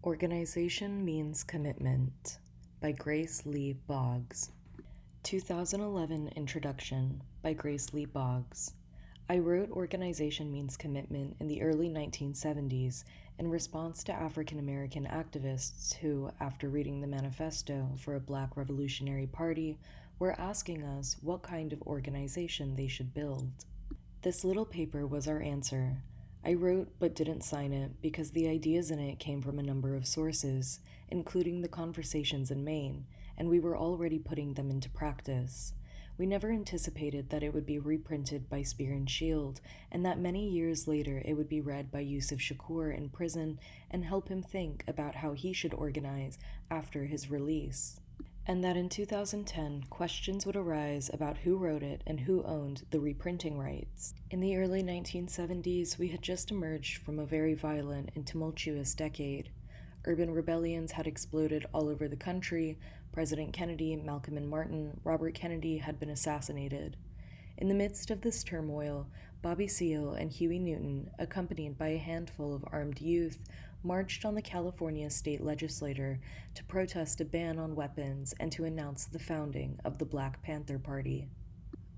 Organization Means Commitment by Grace Lee Boggs. 2011 Introduction by Grace Lee Boggs. I wrote Organization Means Commitment in the early 1970s in response to African American activists who, after reading the manifesto for a Black Revolutionary Party, were asking us what kind of organization they should build. This little paper was our answer. I wrote but didn't sign it because the ideas in it came from a number of sources, including the conversations in Maine, and we were already putting them into practice. We never anticipated that it would be reprinted by Spear and Shield, and that many years later it would be read by Yusuf Shakur in prison and help him think about how he should organize after his release. And that in 2010, questions would arise about who wrote it and who owned the reprinting rights. In the early 1970s, we had just emerged from a very violent and tumultuous decade. Urban rebellions had exploded all over the country. President Kennedy, Malcolm and Martin, Robert Kennedy had been assassinated. In the midst of this turmoil, Bobby Seale and Huey Newton, accompanied by a handful of armed youth, marched on the California state legislature to protest a ban on weapons and to announce the founding of the Black Panther Party.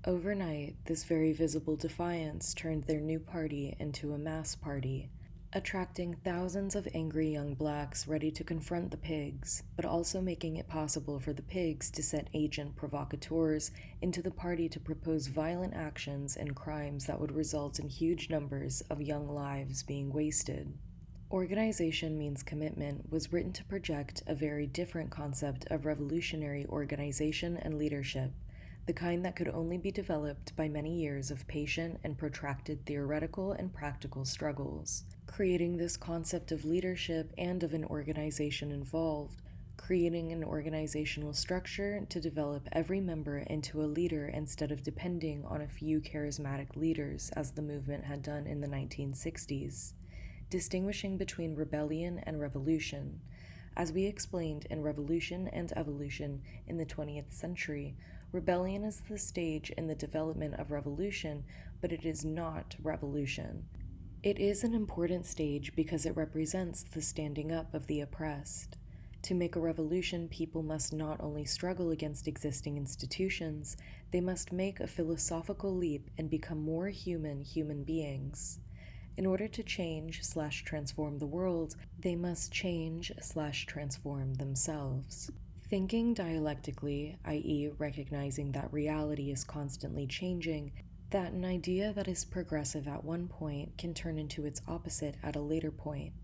Overnight, this very visible defiance turned their new party into a mass party, attracting thousands of angry young blacks ready to confront the pigs, but also making it possible for the pigs to set agent provocateurs into the party to propose violent actions and crimes that would result in huge numbers of young lives being wasted. Organization Means Commitment was written to project a very different concept of revolutionary organization and leadership, the kind that could only be developed by many years of patient and protracted theoretical and practical struggles. Creating this concept of leadership and of an organization involved creating an organizational structure to develop every member into a leader instead of depending on a few charismatic leaders as the movement had done in the 1960s. Distinguishing between rebellion and revolution. As we explained in Revolution and Evolution in the 20th century, rebellion is the stage in the development of revolution, but it is not revolution. It is an important stage because it represents the standing up of the oppressed. To make a revolution, people must not only struggle against existing institutions, they must make a philosophical leap and become more human beings. In order to change/transform the world, they must change/transform themselves. Thinking dialectically, i.e., recognizing that reality is constantly changing, that an idea that is progressive at one point can turn into its opposite at a later point.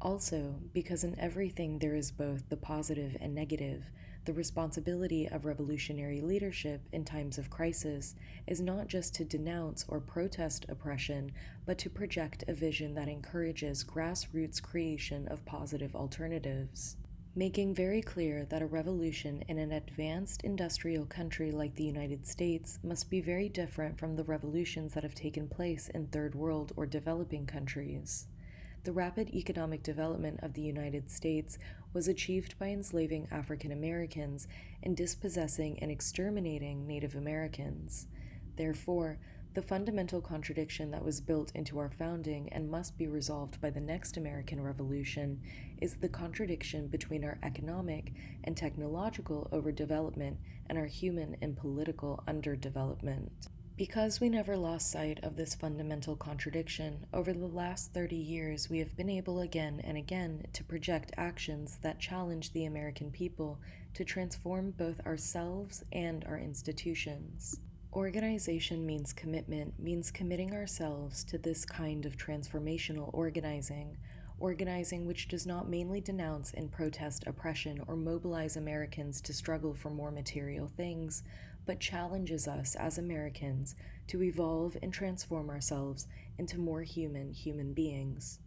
Also, because in everything there is both the positive and negative, the responsibility of revolutionary leadership in times of crisis is not just to denounce or protest oppression, but to project a vision that encourages grassroots creation of positive alternatives. Making very clear that a revolution in an advanced industrial country like the United States must be very different from the revolutions that have taken place in third world or developing countries. The rapid economic development of the United States was achieved by enslaving African Americans and dispossessing and exterminating Native Americans. Therefore, the fundamental contradiction that was built into our founding and must be resolved by the next American Revolution is the contradiction between our economic and technological overdevelopment and our human and political underdevelopment. Because we never lost sight of this fundamental contradiction, over the last 30 years we have been able again and again to project actions that challenge the American people to transform both ourselves and our institutions. Organization means commitment, means committing ourselves to this kind of transformational organizing which does not mainly denounce and protest oppression or mobilize Americans to struggle for more material things, but challenges us as Americans to evolve and transform ourselves into more human beings.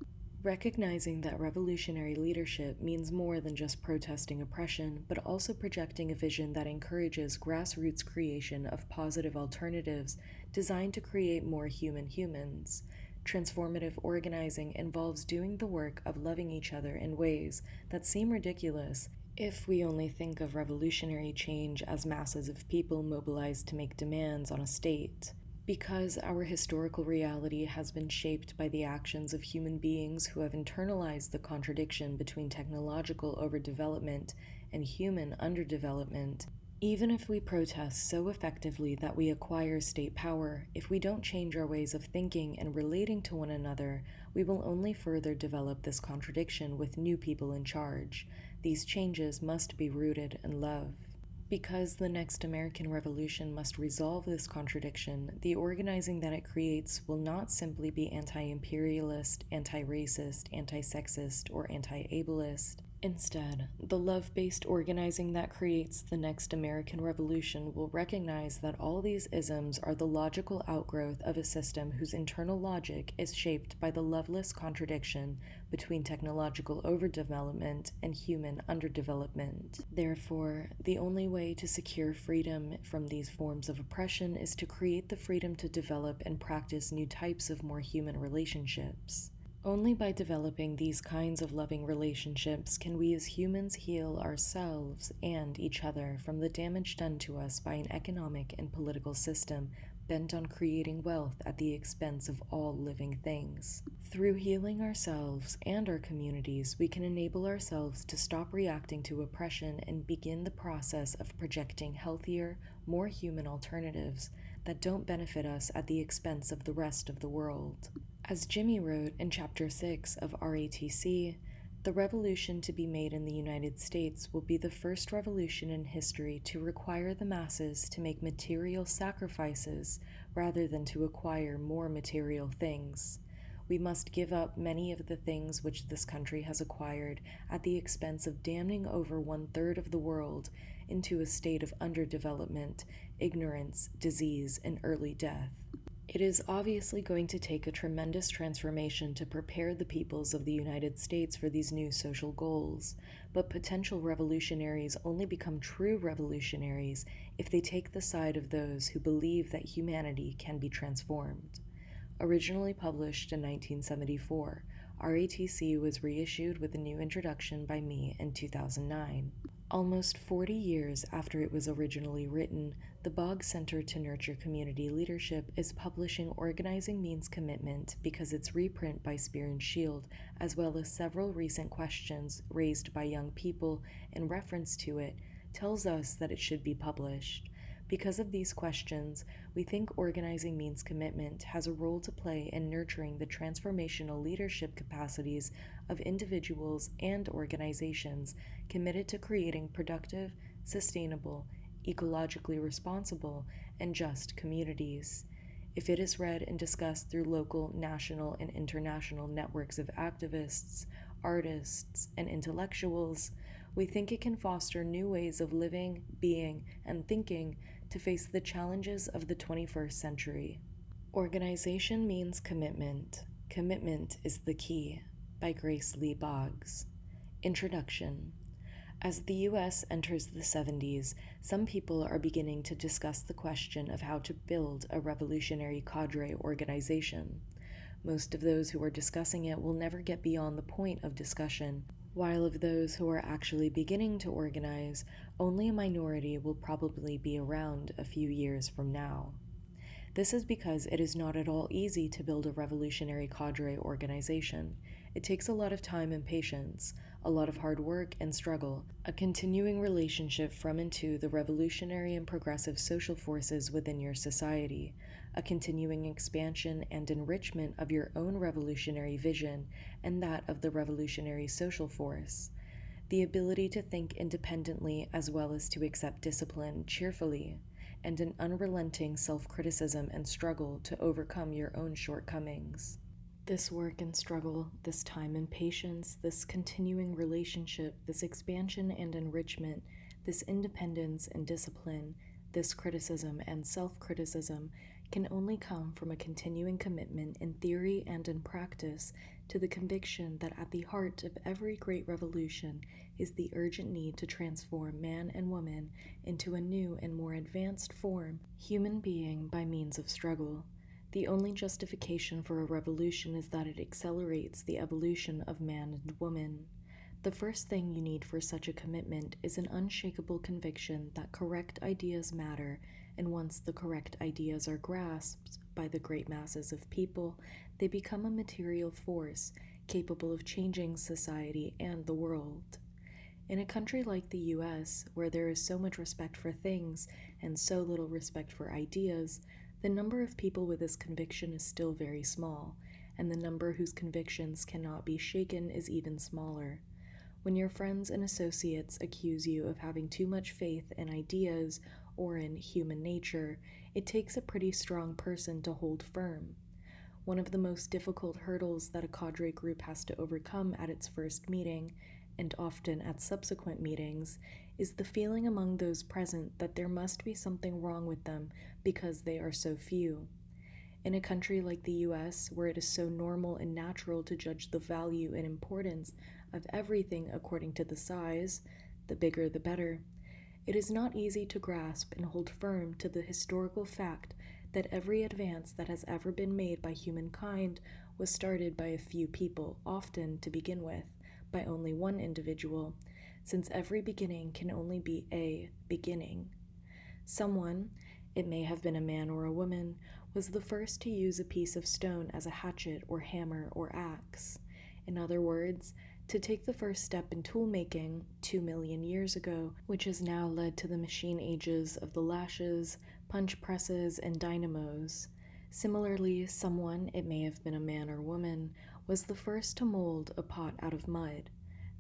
Recognizing that revolutionary leadership means more than just protesting oppression, but also projecting a vision that encourages grassroots creation of positive alternatives designed to create more humans. Transformative organizing involves doing the work of loving each other in ways that seem ridiculous if we only think of revolutionary change as masses of people mobilized to make demands on a state. Because our historical reality has been shaped by the actions of human beings who have internalized the contradiction between technological overdevelopment and human underdevelopment, even if we protest so effectively that we acquire state power, if we don't change our ways of thinking and relating to one another, we will only further develop this contradiction with new people in charge. These changes must be rooted in love. Because the next American Revolution must resolve this contradiction, the organizing that it creates will not simply be anti-imperialist, anti-racist, anti-sexist, or anti-ableist. Instead, the love-based organizing that creates the next American Revolution will recognize that all these isms are the logical outgrowth of a system whose internal logic is shaped by the loveless contradiction between technological overdevelopment and human underdevelopment. Therefore, the only way to secure freedom from these forms of oppression is to create the freedom to develop and practice new types of more human relationships. Only by developing these kinds of loving relationships can we as humans heal ourselves and each other from the damage done to us by an economic and political system bent on creating wealth at the expense of all living things. Through healing ourselves and our communities, we can enable ourselves to stop reacting to oppression and begin the process of projecting healthier, more human alternatives that don't benefit us at the expense of the rest of the world. As Jimmy wrote in Chapter 6 of RATC, the revolution to be made in the United States will be the first revolution in history to require the masses to make material sacrifices rather than to acquire more material things. We must give up many of the things which this country has acquired at the expense of damning over 1/3 of the world into a state of underdevelopment, ignorance, disease, and early death. It is obviously going to take a tremendous transformation to prepare the peoples of the United States for these new social goals, but potential revolutionaries only become true revolutionaries if they take the side of those who believe that humanity can be transformed. Originally published in 1974, RATC was reissued with a new introduction by me in 2009. Almost 40 years after it was originally written, the Boggs Center to Nurture Community Leadership is publishing Organizing Means Commitment because its reprint by Spear and Shield, as well as several recent questions raised by young people in reference to it, tells us that it should be published. Because of these questions, we think Organizing Means Commitment has a role to play in nurturing the transformational leadership capacities of individuals and organizations committed to creating productive, sustainable, ecologically responsible, and just communities. If it is read and discussed through local, national, and international networks of activists, artists, and intellectuals, we think it can foster new ways of living, being, and thinking to face the challenges of the 21st century. Organization means commitment. Commitment is the key. By Grace Lee Boggs. Introduction. As the U.S. enters the 70s, some people are beginning to discuss the question of how to build a revolutionary cadre organization. Most of those who are discussing it will never get beyond the point of discussion, while of those who are actually beginning to organize, only a minority will probably be around a few years from now. This is because it is not at all easy to build a revolutionary cadre organization. It takes a lot of time and patience, a lot of hard work and struggle, a continuing relationship from and to the revolutionary and progressive social forces within your society, a continuing expansion and enrichment of your own revolutionary vision and that of the revolutionary social force, the ability to think independently as well as to accept discipline cheerfully, and an unrelenting self-criticism and struggle to overcome your own shortcomings. This work and struggle, this time and patience, this continuing relationship, this expansion and enrichment, this independence and discipline, this criticism and self-criticism can only come from a continuing commitment in theory and in practice to the conviction that at the heart of every great revolution is the urgent need to transform man and woman into a new and more advanced form, human being by means of struggle. The only justification for a revolution is that it accelerates the evolution of man and woman. The first thing you need for such a commitment is an unshakable conviction that correct ideas matter and once the correct ideas are grasped by the great masses of people, they become a material force capable of changing society and the world. In a country like the US, where there is so much respect for things and so little respect for ideas, the number of people with this conviction is still very small, and the number whose convictions cannot be shaken is even smaller. When your friends and associates accuse you of having too much faith in ideas or in human nature, it takes a pretty strong person to hold firm. One of the most difficult hurdles that a cadre group has to overcome at its first meeting, and often at subsequent meetings, is the feeling among those present that there must be something wrong with them because they are so few. In a country like the US, where it is so normal and natural to judge the value and importance of everything according to the size, the bigger the better, it is not easy to grasp and hold firm to the historical fact that every advance that has ever been made by humankind was started by a few people, often, to begin with, by only one individual, since every beginning can only be a beginning. Someone, it may have been a man or a woman, was the first to use a piece of stone as a hatchet or hammer or axe. In other words, to take the first step in tool-making 2 million years ago, which has now led to the machine ages of the lashes, punch presses, and dynamos. Similarly, someone, it may have been a man or woman, was the first to mold a pot out of mud.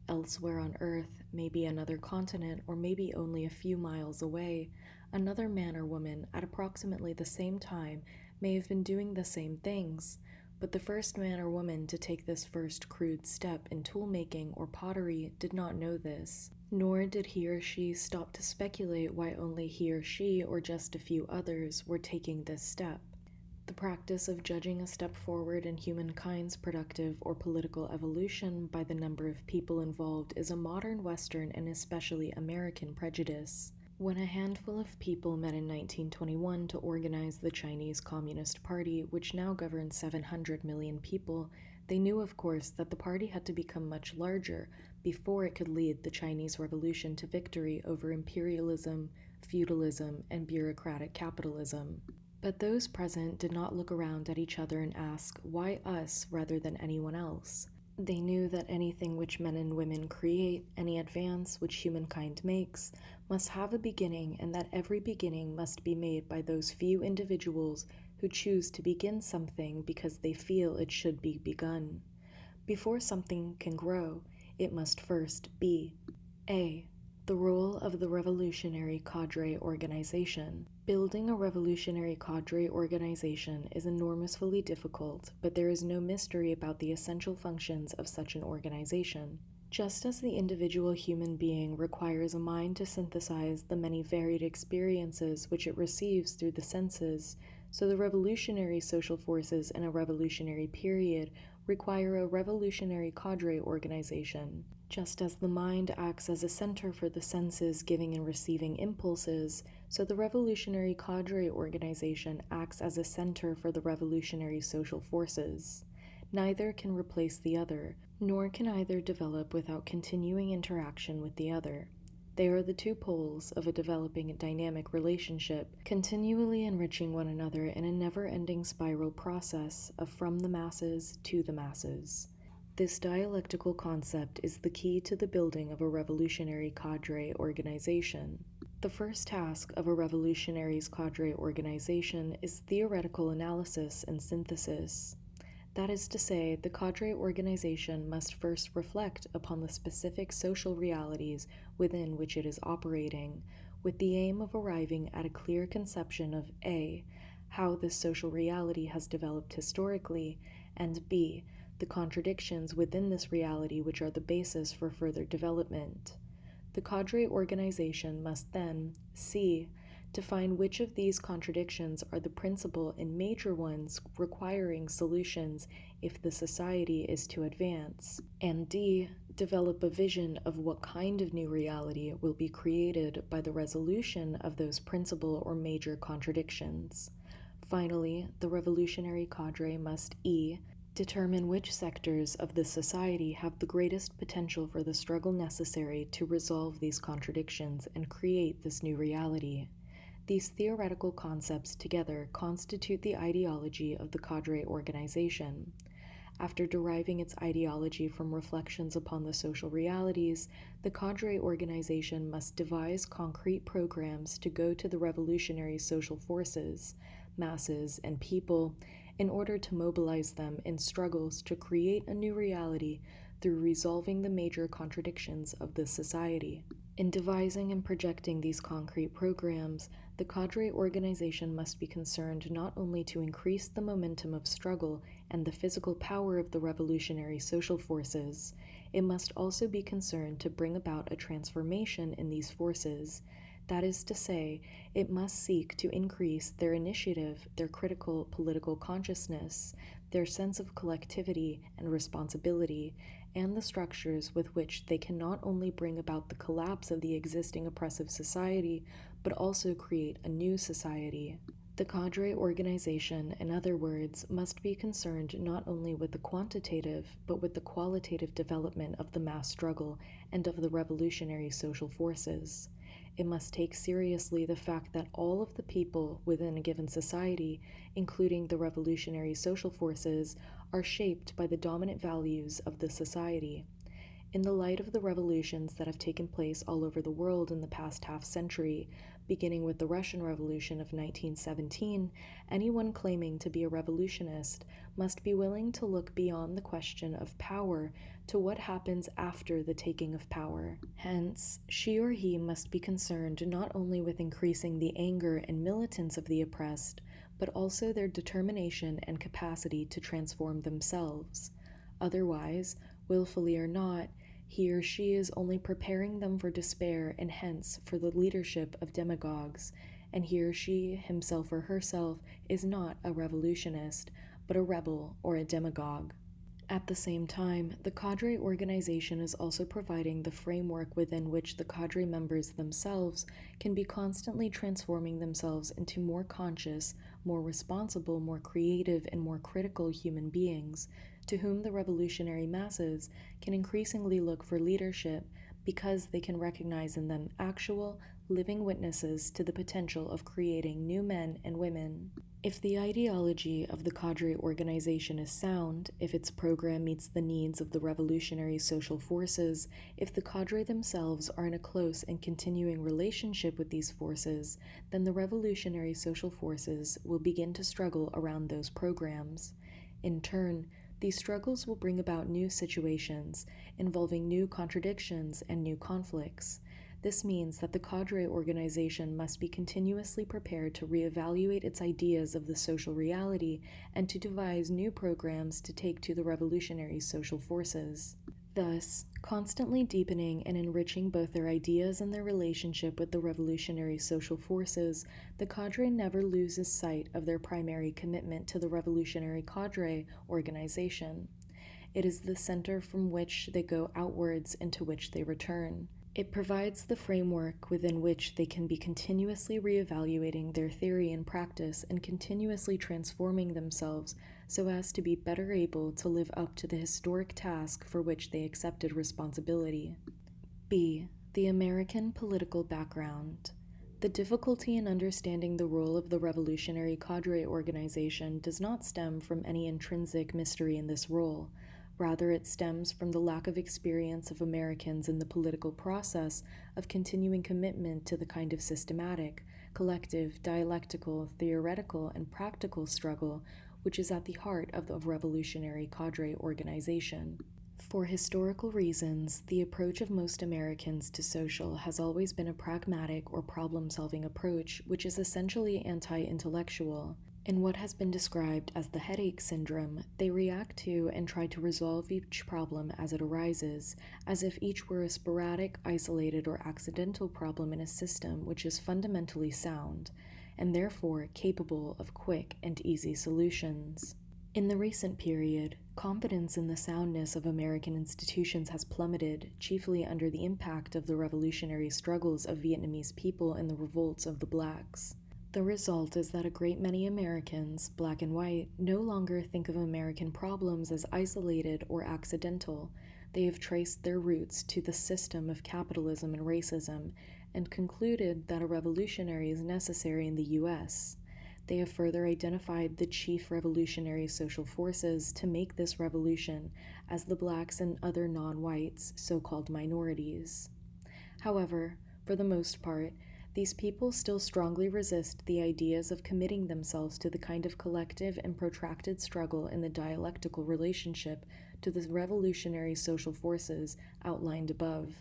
Elsewhere on Earth, maybe another continent or maybe only a few miles away, another man or woman at approximately the same time may have been doing the same things, but the first man or woman to take this first crude step in tool-making or pottery did not know this, nor did he or she stop to speculate why only he or she or just a few others were taking this step. The practice of judging a step forward in humankind's productive or political evolution by the number of people involved is a modern Western and especially American prejudice. When a handful of people met in 1921 to organize the Chinese Communist Party, which now governs 700 million people, they knew, of course, that the party had to become much larger before it could lead the Chinese Revolution to victory over imperialism, feudalism, and bureaucratic capitalism. But those present did not look around at each other and ask, why us rather than anyone else? They knew that anything which men and women create, any advance which humankind makes, must have a beginning, and that every beginning must be made by those few individuals who choose to begin something because they feel it should be begun. Before something can grow, it must first be. A. The role of the revolutionary cadre organization. Building a revolutionary cadre organization is enormously difficult, but there is no mystery about the essential functions of such an organization. Just as the individual human being requires a mind to synthesize the many varied experiences which it receives through the senses, so the revolutionary social forces in a revolutionary period require a revolutionary cadre organization. Just as the mind acts as a center for the senses giving and receiving impulses, so the revolutionary cadre organization acts as a center for the revolutionary social forces. Neither can replace the other, nor can either develop without continuing interaction with the other. They are the two poles of a developing dynamic relationship, continually enriching one another in a never-ending spiral process of from the masses to the masses. This dialectical concept is the key to the building of a revolutionary cadre organization. The first task of a revolutionary's cadre organization is theoretical analysis and synthesis. That is to say, the cadre organization must first reflect upon the specific social realities within which it is operating, with the aim of arriving at a clear conception of A. How this social reality has developed historically, and B. The contradictions within this reality which are the basis for further development. The cadre organization must then, C. define which of these contradictions are the principal and major ones requiring solutions if the society is to advance, and D. develop a vision of what kind of new reality will be created by the resolution of those principal or major contradictions. Finally, the revolutionary cadre must E. determine which sectors of the society have the greatest potential for the struggle necessary to resolve these contradictions and create this new reality. These theoretical concepts together constitute the ideology of the Cadre organization. After deriving its ideology from reflections upon the social realities, the Cadre organization must devise concrete programs to go to the revolutionary social forces, masses, and people in order to mobilize them in struggles to create a new reality through resolving the major contradictions of the society. In devising and projecting these concrete programs, the Cadre organization must be concerned not only to increase the momentum of struggle and the physical power of the revolutionary social forces, it must also be concerned to bring about a transformation in these forces. That is to say, it must seek to increase their initiative, their critical political consciousness, their sense of collectivity and responsibility, and the structures with which they can not only bring about the collapse of the existing oppressive society, but also create a new society. The Cadre organization, in other words, must be concerned not only with the quantitative, but with the qualitative development of the mass struggle and of the revolutionary social forces. It must take seriously the fact that all of the people within a given society, including the revolutionary social forces, are shaped by the dominant values of the society. In the light of the revolutions that have taken place all over the world in the past half-century, beginning with the Russian Revolution of 1917, anyone claiming to be a revolutionist must be willing to look beyond the question of power to what happens after the taking of power. Hence, she or he must be concerned not only with increasing the anger and militance of the oppressed, but also their determination and capacity to transform themselves. Otherwise, willfully or not, he or she is only preparing them for despair and hence for the leadership of demagogues, and he or she, himself or herself, is not a revolutionist, but a rebel or a demagogue. At the same time, the Cadre organization is also providing the framework within which the Cadre members themselves can be constantly transforming themselves into more conscious, more responsible, more creative, and more critical human beings, to whom the revolutionary masses can increasingly look for leadership because they can recognize in them actual, living witnesses to the potential of creating new men and women. If the ideology of the Cadre organization is sound, if its program meets the needs of the revolutionary social forces, if the Cadre themselves are in a close and continuing relationship with these forces, then the revolutionary social forces will begin to struggle around those programs. In turn, these struggles will bring about new situations, involving new contradictions and new conflicts. This means that the Cadre organization must be continuously prepared to reevaluate its ideas of the social reality and to devise new programs to take to the revolutionary social forces. Thus, constantly deepening and enriching both their ideas and their relationship with the revolutionary social forces, the Cadre never loses sight of their primary commitment to the revolutionary Cadre organization. It is the center from which they go outwards and to which they return. It provides the framework within which they can be continuously reevaluating their theory and practice and continuously transforming themselves so as to be better able to live up to the historic task for which they accepted responsibility. B. The American political background. The difficulty in understanding the role of the revolutionary Cadre organization does not stem from any intrinsic mystery in this role. Rather, it stems from the lack of experience of Americans in the political process of continuing commitment to the kind of systematic, collective, dialectical, theoretical, and practical struggle which is at the heart of the revolutionary Cadre organization. For historical reasons, the approach of most Americans to social has always been a pragmatic or problem-solving approach which is essentially anti-intellectual. In what has been described as the headache syndrome, they react to and try to resolve each problem as it arises, as if each were a sporadic, isolated, or accidental problem in a system which is fundamentally sound, and therefore capable of quick and easy solutions. In the recent period, confidence in the soundness of American institutions has plummeted, chiefly under the impact of the revolutionary struggles of Vietnamese people and the revolts of the blacks. The result is that a great many Americans, black and white, no longer think of American problems as isolated or accidental, They have traced their roots to the system of capitalism and racism and concluded that a revolutionary is necessary in the U.S. They have further identified the chief revolutionary social forces to make this revolution as the blacks and other non-whites, so-called minorities. However, for the most part, these people still strongly resist the ideas of committing themselves to the kind of collective and protracted struggle in the dialectical relationship to the revolutionary social forces outlined above.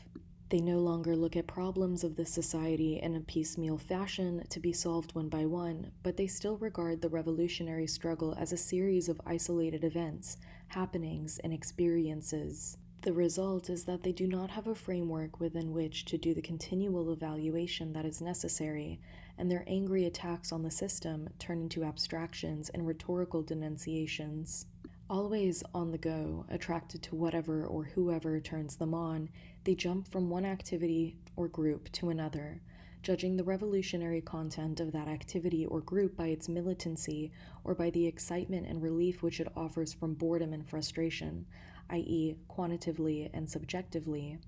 They no longer look at problems of the society in a piecemeal fashion to be solved one by one, but they still regard the revolutionary struggle as a series of isolated events, happenings, and experiences. The result is that they do not have a framework within which to do the continual evaluation that is necessary, and their angry attacks on the system turn into abstractions and rhetorical denunciations. Always on the go, attracted to whatever or whoever turns them on, they jump from one activity or group to another, judging the revolutionary content of that activity or group by its militancy or by the excitement and relief which it offers from boredom and frustration, i.e., quantitatively and subjectively.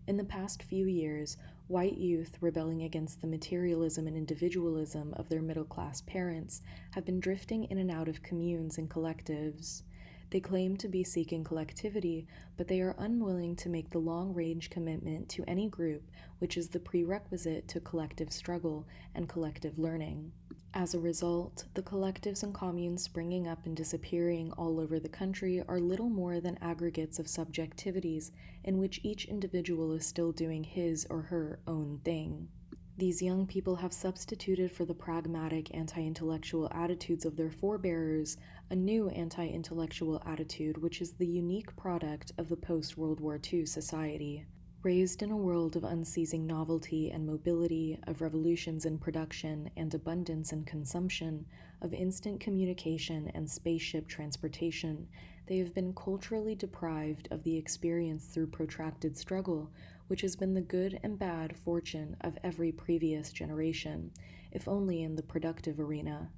In the past few years, white youth rebelling against the materialism and individualism of their middle-class parents have been drifting in and out of communes and collectives. They claim to be seeking collectivity, but they are unwilling to make the long-range commitment to any group, which is the prerequisite to collective struggle and collective learning. As a result, the collectives and communes springing up and disappearing all over the country are little more than aggregates of subjectivities in which each individual is still doing his or her own thing. These young people have substituted for the pragmatic anti-intellectual attitudes of their forebearers a new anti-intellectual attitude which is the unique product of the post-World War II society. Raised in a world of unceasing novelty and mobility, of revolutions in production and abundance in consumption, of instant communication and spaceship transportation, they have been culturally deprived of the experience through protracted struggle, which has been the good and bad fortune of every previous generation, if only in the productive arena.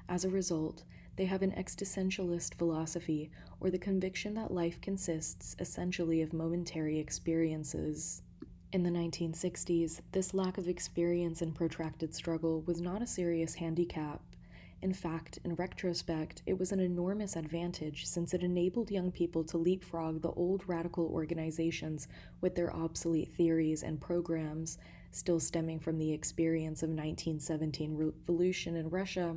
As a result, they have an existentialist philosophy, or the conviction that life consists essentially of momentary experiences. In the 1960s, this lack of experience and protracted struggle was not a serious handicap. In fact, in retrospect, it was an enormous advantage since it enabled young people to leapfrog the old radical organizations with their obsolete theories and programs, still stemming from the experience of 1917 revolution in Russia,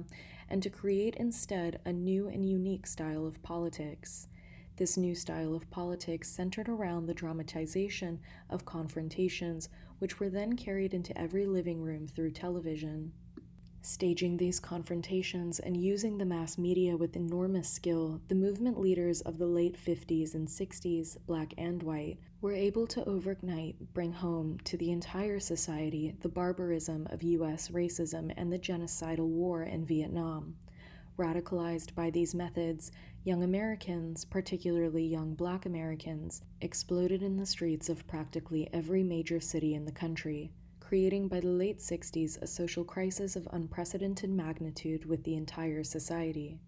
and to create instead a new and unique style of politics. This new style of politics centered around the dramatization of confrontations, which were then carried into every living room through television. Staging these confrontations and using the mass media with enormous skill, the movement leaders of the late 50s and 60s, black and white, were able to overnight bring home to the entire society the barbarism of U.S. racism and the genocidal war in Vietnam. Radicalized by these methods, young Americans, particularly young black Americans, exploded in the streets of practically every major city in the country, creating by the late 60s a social crisis of unprecedented magnitude with the entire society.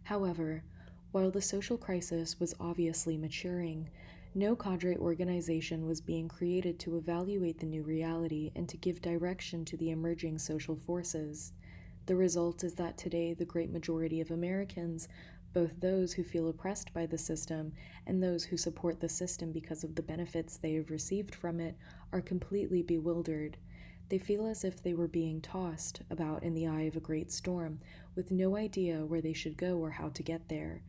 However, while the social crisis was obviously maturing, no cadre organization was being created to evaluate the new reality and to give direction to the emerging social forces. The result is that today the great majority of Americans, both those who feel oppressed by the system and those who support the system because of the benefits they have received from it, are completely bewildered. They feel as if they were being tossed about in the eye of a great storm, with no idea where they should go or how to get there.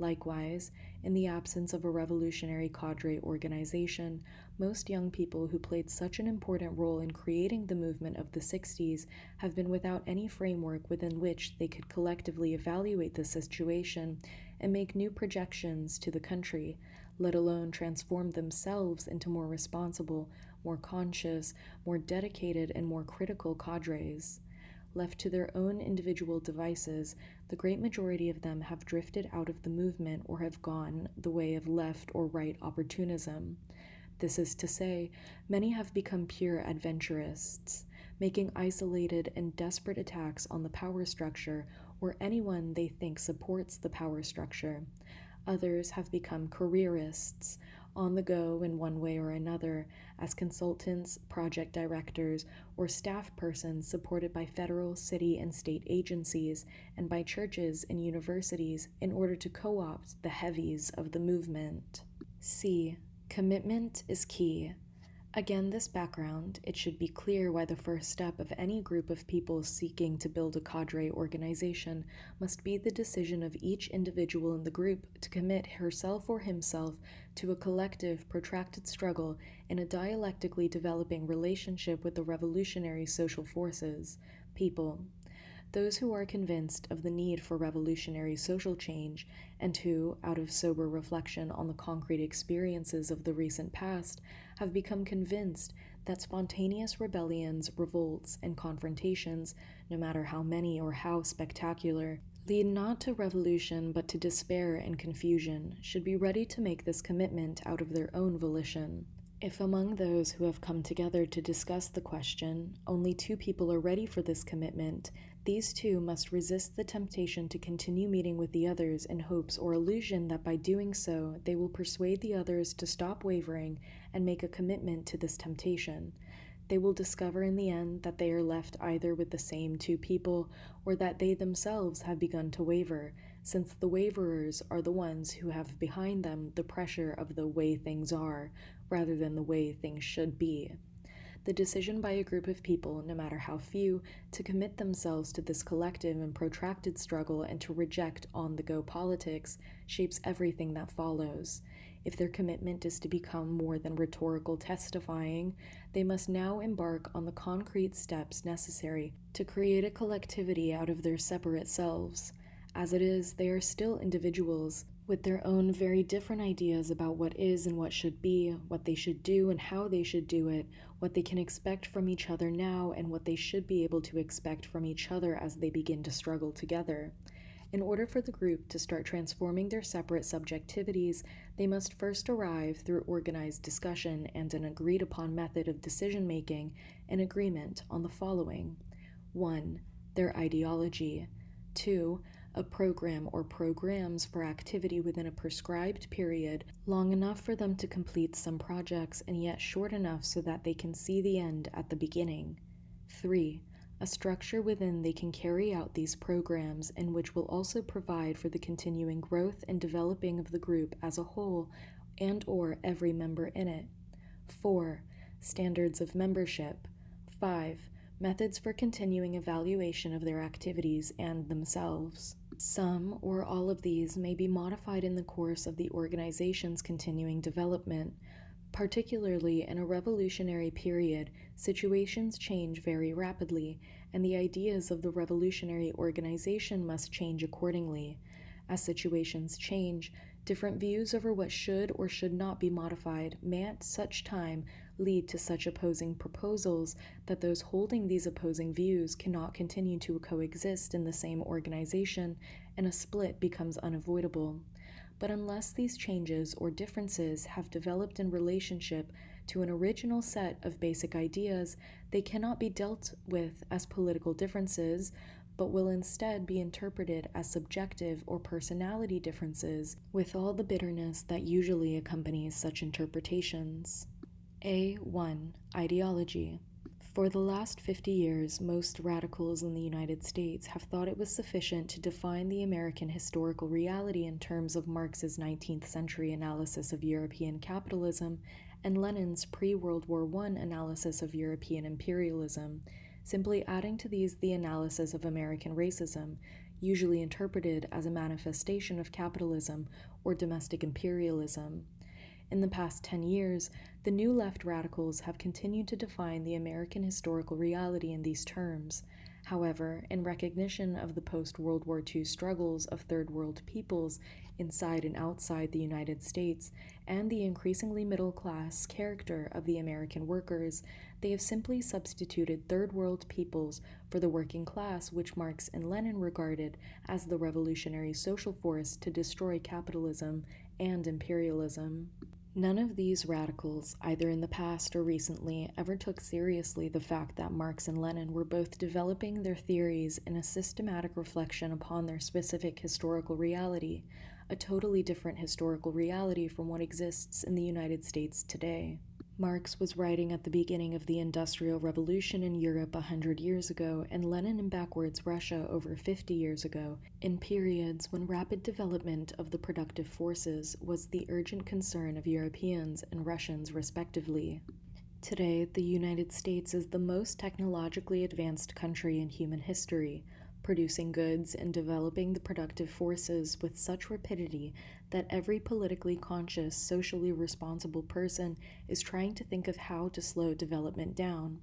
Likewise, in the absence of a revolutionary cadre organization, most young people who played such an important role in creating the movement of the 60s have been without any framework within which they could collectively evaluate the situation and make new projections to the country, let alone transform themselves into more responsible, more conscious, more dedicated, and more critical cadres. Left to their own individual devices, the great majority of them have drifted out of the movement or have gone the way of left or right opportunism. This is to say, many have become pure adventurists, making isolated and desperate attacks on the power structure or anyone they think supports the power structure. Others have become careerists, on the go in one way or another, as consultants, project directors, or staff persons supported by federal, city, and state agencies, and by churches and universities in order to co-opt the heavies of the movement. C. Commitment is key. Again, this background, it should be clear why the first step of any group of people seeking to build a cadre organization must be the decision of each individual in the group to commit herself or himself to a collective, protracted struggle in a dialectically developing relationship with the revolutionary social forces, people. Those who are convinced of the need for revolutionary social change, and who, out of sober reflection on the concrete experiences of the recent past, have become convinced that spontaneous rebellions, revolts, and confrontations, no matter how many or how spectacular, lead not to revolution but to despair and confusion, should be ready to make this commitment out of their own volition. If among those who have come together to discuss the question, only 2 people are ready for this commitment, these 2 must resist the temptation to continue meeting with the others in hopes or illusion that by doing so they will persuade the others to stop wavering and make a commitment to this temptation. They will discover in the end that they are left either with the same 2 people or that they themselves have begun to waver, since the waverers are the ones who have behind them the pressure of the way things are, rather than the way things should be. The decision by a group of people, no matter how few, to commit themselves to this collective and protracted struggle and to reject on-the-go politics shapes everything that follows. If their commitment is to become more than rhetorical testifying, they must now embark on the concrete steps necessary to create a collectivity out of their separate selves. As it is, they are still individuals, with their own very different ideas about what is and what should be, what they should do and how they should do it, what they can expect from each other now, and what they should be able to expect from each other as they begin to struggle together. In order for the group to start transforming their separate subjectivities, they must first arrive, through organized discussion and an agreed-upon method of decision-making, an agreement on the following: 1. Their ideology. 2. A program or programs for activity within a prescribed period, long enough for them to complete some projects and yet short enough so that they can see the end at the beginning. 3. A structure within they can carry out these programs and which will also provide for the continuing growth and developing of the group as a whole and or every member in it. 4. Standards of membership. 5. Methods for continuing evaluation of their activities and themselves. Some or all of these may be modified in the course of the organization's continuing development. Particularly in a revolutionary period, situations change very rapidly, and the ideas of the revolutionary organization must change accordingly. As situations change, different views over what should or should not be modified may at such time lead to such opposing proposals that those holding these opposing views cannot continue to coexist in the same organization, and a split becomes unavoidable. But unless these changes or differences have developed in relationship to an original set of basic ideas, they cannot be dealt with as political differences, but will instead be interpreted as subjective or personality differences, with all the bitterness that usually accompanies such interpretations. A1. Ideology. For the last 50 years, most radicals in the United States have thought it was sufficient to define the American historical reality in terms of Marx's 19th century analysis of European capitalism and Lenin's pre-World War I analysis of European imperialism, simply adding to these the analysis of American racism, usually interpreted as a manifestation of capitalism or domestic imperialism. In the past 10 years, the new left radicals have continued to define the American historical reality in these terms. However, in recognition of the post-World War II struggles of Third World peoples inside and outside the United States, and the increasingly middle-class character of the American workers, they have simply substituted Third World peoples for the working class, which Marx and Lenin regarded as the revolutionary social force to destroy capitalism and imperialism. None of these radicals, either in the past or recently, ever took seriously the fact that Marx and Lenin were both developing their theories in a systematic reflection upon their specific historical reality, a totally different historical reality from what exists in the United States today. Marx was writing at the beginning of the Industrial Revolution in Europe 100 years ago, and Lenin in backwards Russia over 50 years ago, in periods when rapid development of the productive forces was the urgent concern of Europeans and Russians respectively. Today, the United States is the most technologically advanced country in human history, producing goods and developing the productive forces with such rapidity that every politically conscious, socially responsible person is trying to think of how to slow development down.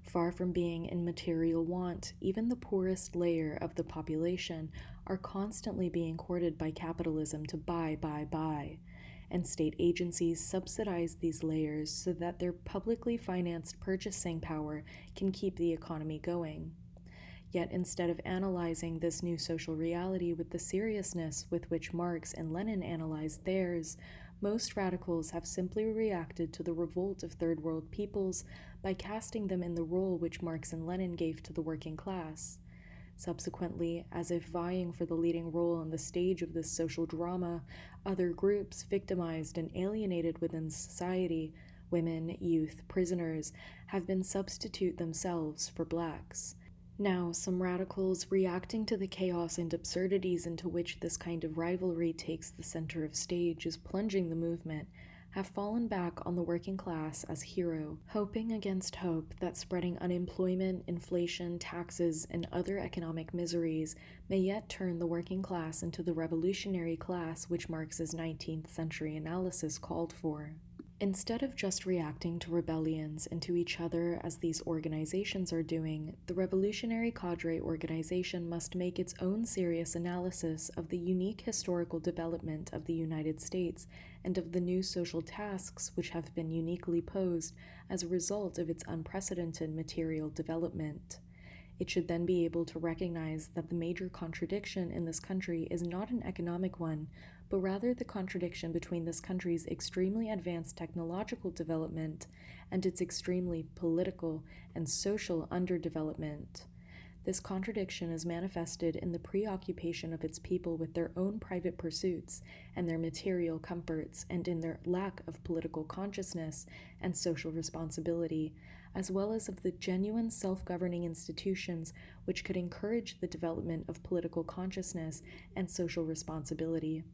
Far from being in material want, even the poorest layer of the population are constantly being courted by capitalism to buy, and state agencies subsidize these layers so that their publicly financed purchasing power can keep the economy going. Yet instead of analyzing this new social reality with the seriousness with which Marx and Lenin analyzed theirs, most radicals have simply reacted to the revolt of third world peoples by casting them in the role which Marx and Lenin gave to the working class. Subsequently, as if vying for the leading role on the stage of this social drama, other groups victimized and alienated within society, women, youth, prisoners, have been substitute themselves for blacks. Now, some radicals, reacting to the chaos and absurdities into which this kind of rivalry takes the center of stage, is plunging the movement, have fallen back on the working class as hero, hoping against hope that spreading unemployment, inflation, taxes, and other economic miseries may yet turn the working class into the revolutionary class which Marx's 19th century analysis called for. Instead of just reacting to rebellions and to each other as these organizations are doing, the revolutionary Cadre organization must make its own serious analysis of the unique historical development of the United States and of the new social tasks which have been uniquely posed as a result of its unprecedented material development. It should then be able to recognize that the major contradiction in this country is not an economic one, but rather the contradiction between this country's extremely advanced technological development and its extremely political and social underdevelopment. This contradiction is manifested in the preoccupation of its people with their own private pursuits and their material comforts, and in their lack of political consciousness and social responsibility, as well as of the genuine self-governing institutions which could encourage the development of political consciousness and social responsibility.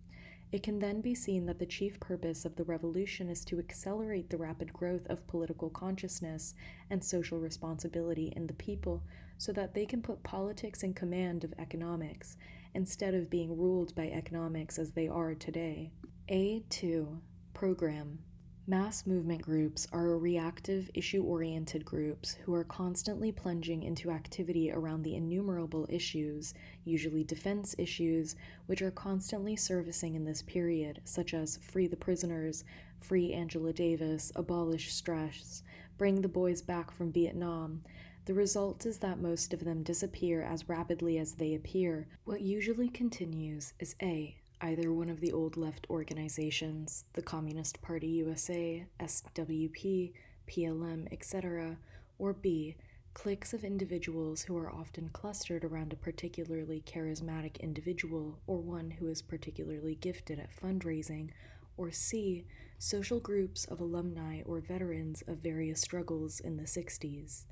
It can then be seen that the chief purpose of the revolution is to accelerate the rapid growth of political consciousness and social responsibility in the people so that they can put politics in command of economics, instead of being ruled by economics as they are today. A2. Program. Mass movement groups are reactive, issue-oriented groups who are constantly plunging into activity around the innumerable issues, usually defense issues, which are constantly servicing in this period, such as free the prisoners, free Angela Davis, abolish stress, bring the boys back from Vietnam. The result is that most of them disappear as rapidly as they appear. What usually continues is either one of the old left organizations, the Communist Party USA, SWP, PLM, etc., or B, cliques of individuals who are often clustered around a particularly charismatic individual or one who is particularly gifted at fundraising, or C, social groups of alumni or veterans of various struggles in the 60s.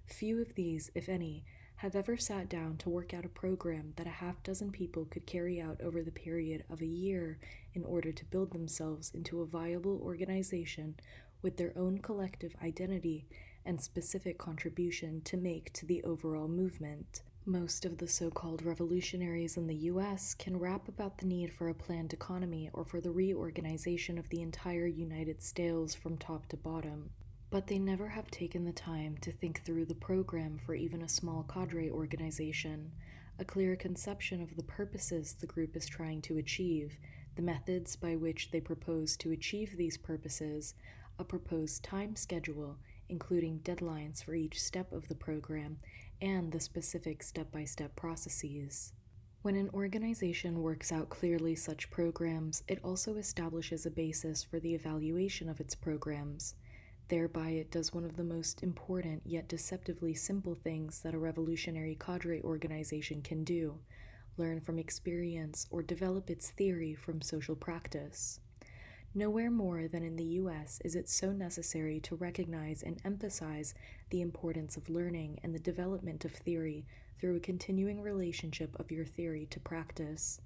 Few of these, if any, have ever sat down to work out a program that a half dozen people could carry out over the period of a year in order to build themselves into a viable organization with their own collective identity and specific contribution to make to the overall movement. Most of the so-called revolutionaries in the US can rap about the need for a planned economy or for the reorganization of the entire United States from top to bottom. But they never have taken the time to think through the program for even a small cadre organization, a clear conception of the purposes the group is trying to achieve, the methods by which they propose to achieve these purposes, a proposed time schedule, including deadlines for each step of the program, and the specific step-by-step processes. When an organization works out clearly such programs, it also establishes a basis for the evaluation of its programs. Thereby it does one of the most important yet deceptively simple things that a revolutionary cadre organization can do: learn from experience, or develop its theory from social practice. Nowhere more than in the U.S. is it so necessary to recognize and emphasize the importance of learning and the development of theory through a continuing relationship of your theory to practice.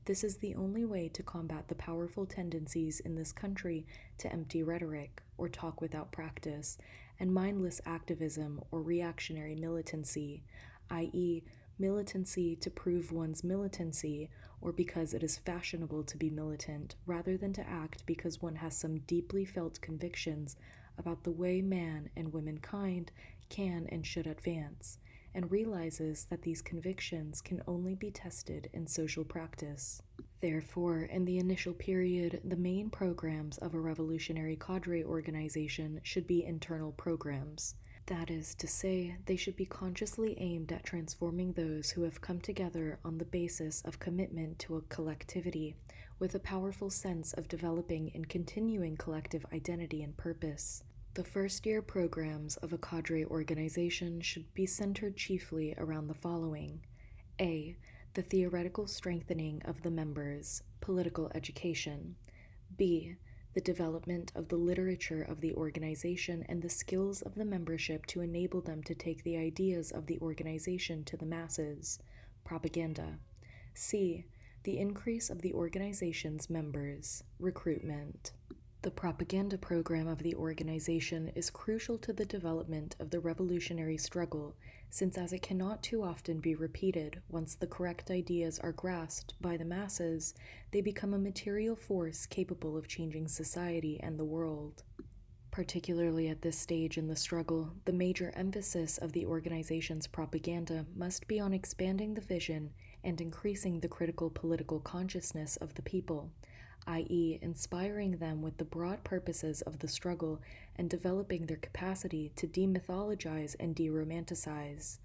This is the only way to combat the powerful tendencies in this country to empty rhetoric, or talk without practice, and mindless activism or reactionary militancy, i.e., militancy to prove one's militancy, or because it is fashionable to be militant, rather than to act because one has some deeply felt convictions about the way man and womankind can and should advance, and realizes that these convictions can only be tested in social practice. Therefore, in the initial period, the main programs of a revolutionary cadre organization should be internal programs. That is to say, they should be consciously aimed at transforming those who have come together on the basis of commitment to a collectivity, with a powerful sense of developing and continuing collective identity and purpose. The first-year programs of a cadre organization should be centered chiefly around the following: A. The theoretical strengthening of the members, political education. B. The development of the literature of the organization and the skills of the membership to enable them to take the ideas of the organization to the masses, propaganda. C. The increase of the organization's members, recruitment. The propaganda program of the organization is crucial to the development of the revolutionary struggle, since as it cannot too often be repeated, once the correct ideas are grasped by the masses, they become a material force capable of changing society and the world. Particularly at this stage in the struggle, the major emphasis of the organization's propaganda must be on expanding the vision and increasing the critical political consciousness of the people, i.e., inspiring them with the broad purposes of the struggle and developing their capacity to demythologize and deromanticize,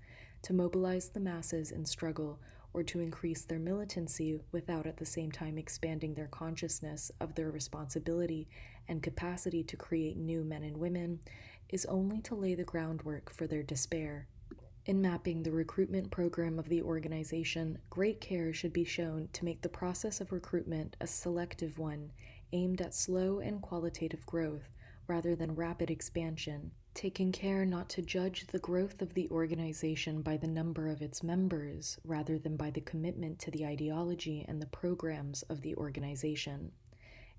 to mobilize the masses in struggle, or to increase their militancy without at the same time expanding their consciousness of their responsibility and capacity to create new men and women, is only to lay the groundwork for their despair. In mapping the recruitment program of the organization, great care should be shown to make the process of recruitment a selective one, aimed at slow and qualitative growth, rather than rapid expansion, taking care not to judge the growth of the organization by the number of its members, rather than by the commitment to the ideology and the programs of the organization.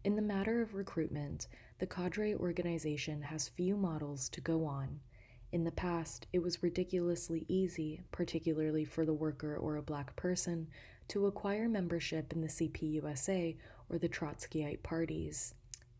In the matter of recruitment, the cadre organization has few models to go on. In the past, it was ridiculously easy, particularly for the worker or a black person, to acquire membership in the CPUSA or the Trotskyite parties.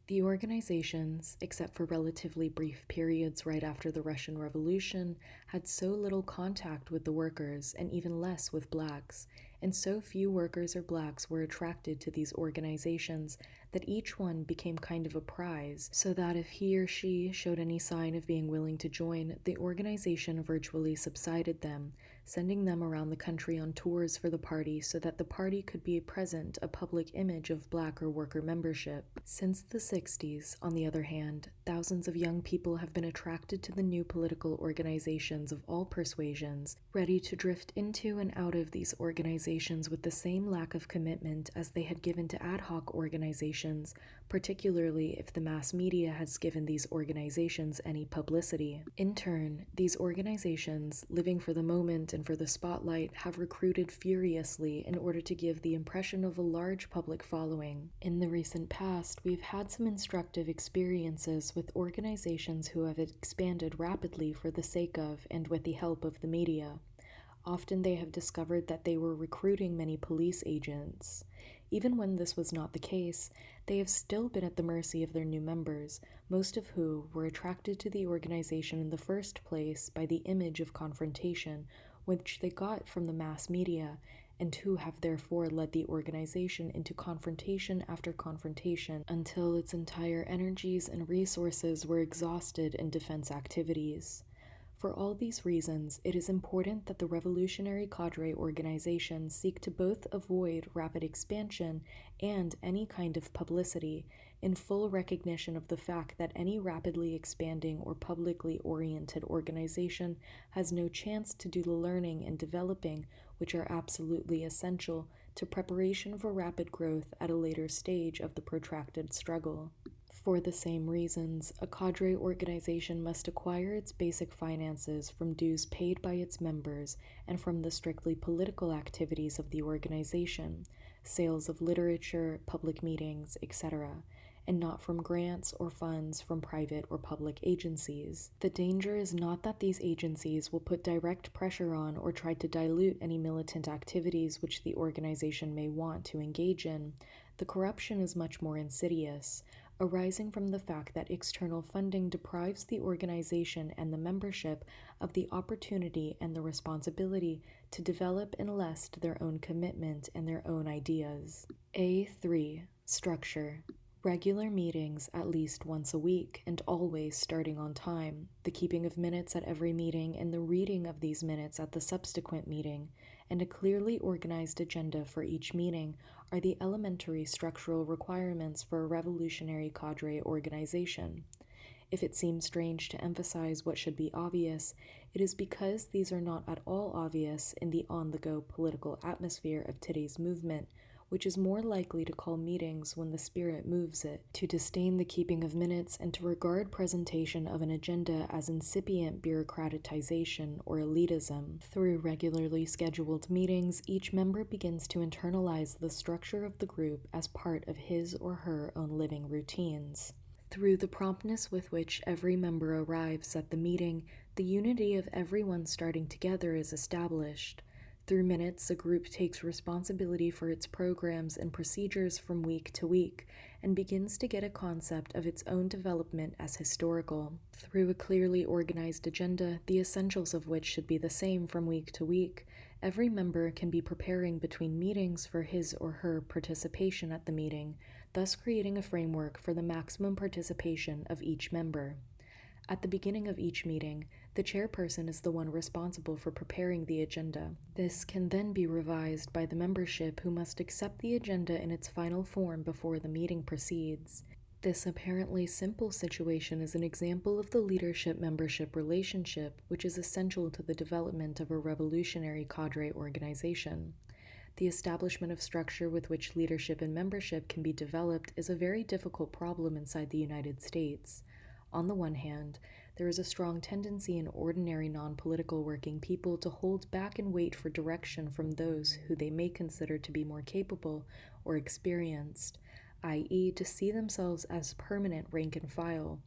The organizations, except for relatively brief periods right after the Russian Revolution, had so little contact with the workers and even less with blacks, and so few workers or blacks were attracted to these organizations that each one became kind of a prize, so that if he or she showed any sign of being willing to join, the organization virtually subsided them, sending them around the country on tours for the party so that the party could be present a public image of black or worker membership. Since the 60s, on the other hand, thousands of young people have been attracted to the new political organizations of all persuasions, ready to drift into and out of these organizations with the same lack of commitment as they had given to ad hoc organizations, particularly if the mass media has given these organizations any publicity. In turn, these organizations, living for the moment and for the spotlight, have recruited furiously in order to give the impression of a large public following. In the recent past, we've had some instructive experiences with organizations who have expanded rapidly for the sake of and with the help of the media. Often they have discovered that they were recruiting many police agents. Even when this was not the case, they have still been at the mercy of their new members, most of who were attracted to the organization in the first place by the image of confrontation, which they got from the mass media, and who have therefore led the organization into confrontation after confrontation until its entire energies and resources were exhausted in defense activities. For all these reasons, it is important that the revolutionary cadre organizations seek to both avoid rapid expansion and any kind of publicity, in full recognition of the fact that any rapidly expanding or publicly oriented organization has no chance to do the learning and developing which are absolutely essential to preparation for rapid growth at a later stage of the protracted struggle. For the same reasons, a cadre organization must acquire its basic finances from dues paid by its members and from the strictly political activities of the organization, sales of literature, public meetings, etc., and not from grants or funds from private or public agencies. The danger is not that these agencies will put direct pressure on or try to dilute any militant activities which the organization may want to engage in. The corruption is much more insidious, arising from the fact that external funding deprives the organization and the membership of the opportunity and the responsibility to develop and enlist their own commitment and their own ideas. A3. Structure. Regular meetings at least once a week and always starting on time, the keeping of minutes at every meeting and the reading of these minutes at the subsequent meeting, and a clearly organized agenda for each meeting are the elementary structural requirements for a revolutionary cadre organization. If it seems strange to emphasize what should be obvious, it is because these are not at all obvious in the on-the-go political atmosphere of today's movement, which is more likely to call meetings when the spirit moves it, to disdain the keeping of minutes, and to regard presentation of an agenda as incipient bureaucratization or elitism. Through regularly scheduled meetings, each member begins to internalize the structure of the group as part of his or her own living routines. Through the promptness with which every member arrives at the meeting, the unity of everyone starting together is established. Through minutes, a group takes responsibility for its programs and procedures from week to week and begins to get a concept of its own development as historical. Through a clearly organized agenda, the essentials of which should be the same from week to week, every member can be preparing between meetings for his or her participation at the meeting, thus creating a framework for the maximum participation of each member. At the beginning of each meeting, the chairperson is the one responsible for preparing the agenda. This can then be revised by the membership, who must accept the agenda in its final form before the meeting proceeds. This apparently simple situation is an example of the leadership-membership relationship, which is essential to the development of a revolutionary cadre organization. The establishment of structure with which leadership and membership can be developed is a very difficult problem inside the United States. On the one hand, there is a strong tendency in ordinary non-political working people to hold back and wait for direction from those who they may consider to be more capable or experienced, i.e., to see themselves as permanent rank and file.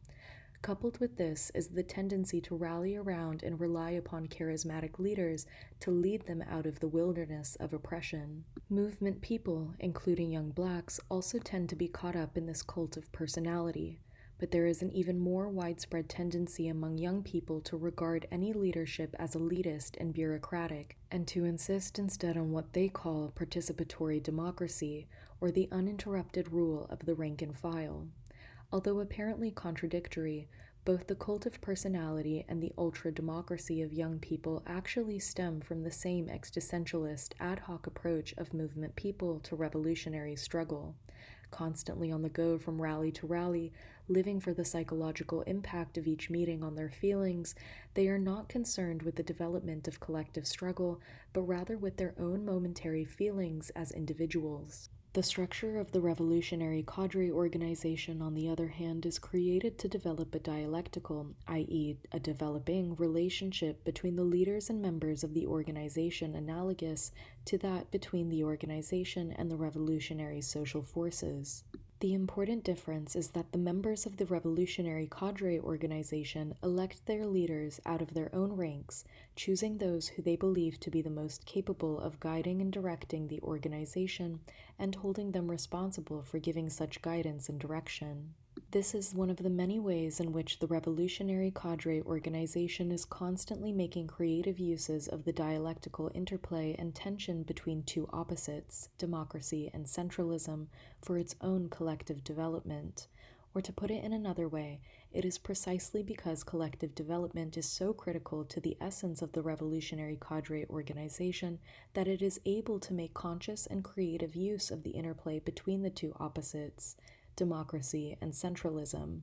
Coupled with this is the tendency to rally around and rely upon charismatic leaders to lead them out of the wilderness of oppression. Movement people, including young blacks, also tend to be caught up in this cult of personality. But there is an even more widespread tendency among young people to regard any leadership as elitist and bureaucratic, and to insist instead on what they call participatory democracy, or the uninterrupted rule of the rank and file. Although apparently contradictory, both the cult of personality and the ultra-democracy of young people actually stem from the same existentialist ad hoc approach of movement people to revolutionary struggle. Constantly on the go from rally to rally, living for the psychological impact of each meeting on their feelings, they are not concerned with the development of collective struggle, but rather with their own momentary feelings as individuals. The structure of the revolutionary cadre organization, on the other hand, is created to develop a dialectical, i.e., a developing relationship between the leaders and members of the organization analogous to that between the organization and the revolutionary social forces. The important difference is that the members of the revolutionary cadre organization elect their leaders out of their own ranks, choosing those who they believe to be the most capable of guiding and directing the organization and holding them responsible for giving such guidance and direction. This is one of the many ways in which the revolutionary cadre organization is constantly making creative uses of the dialectical interplay and tension between two opposites, democracy and centralism, for its own collective development. Or to put it in another way, it is precisely because collective development is so critical to the essence of the revolutionary cadre organization that it is able to make conscious and creative use of the interplay between the two opposites, democracy and centralism.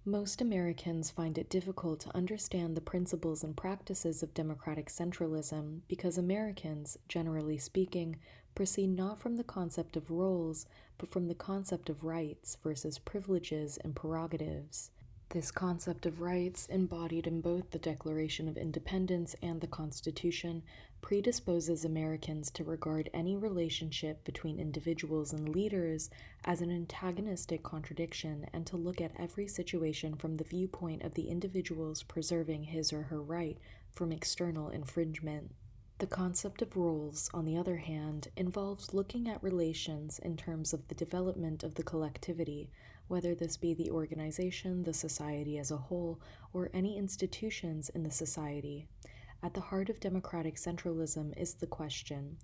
Most Americans find it difficult to understand the principles and practices of democratic centralism because Americans, generally speaking, proceed not from the concept of roles, but from the concept of rights versus privileges and prerogatives. This concept of rights, embodied in both the Declaration of Independence and the Constitution, predisposes Americans to regard any relationship between individuals and leaders as an antagonistic contradiction and to look at every situation from the viewpoint of the individuals preserving his or her right from external infringement. The concept of roles, on the other hand, involves looking at relations in terms of the development of the collectivity, whether this be the organization, the society as a whole, or any institutions in the society. At the heart of democratic centralism is the question: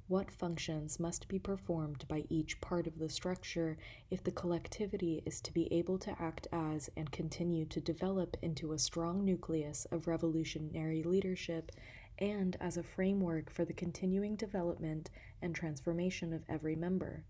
what functions must be performed by each part of the structure if the collectivity is to be able to act as and continue to develop into a strong nucleus of revolutionary leadership and as a framework for the continuing development and transformation of every member.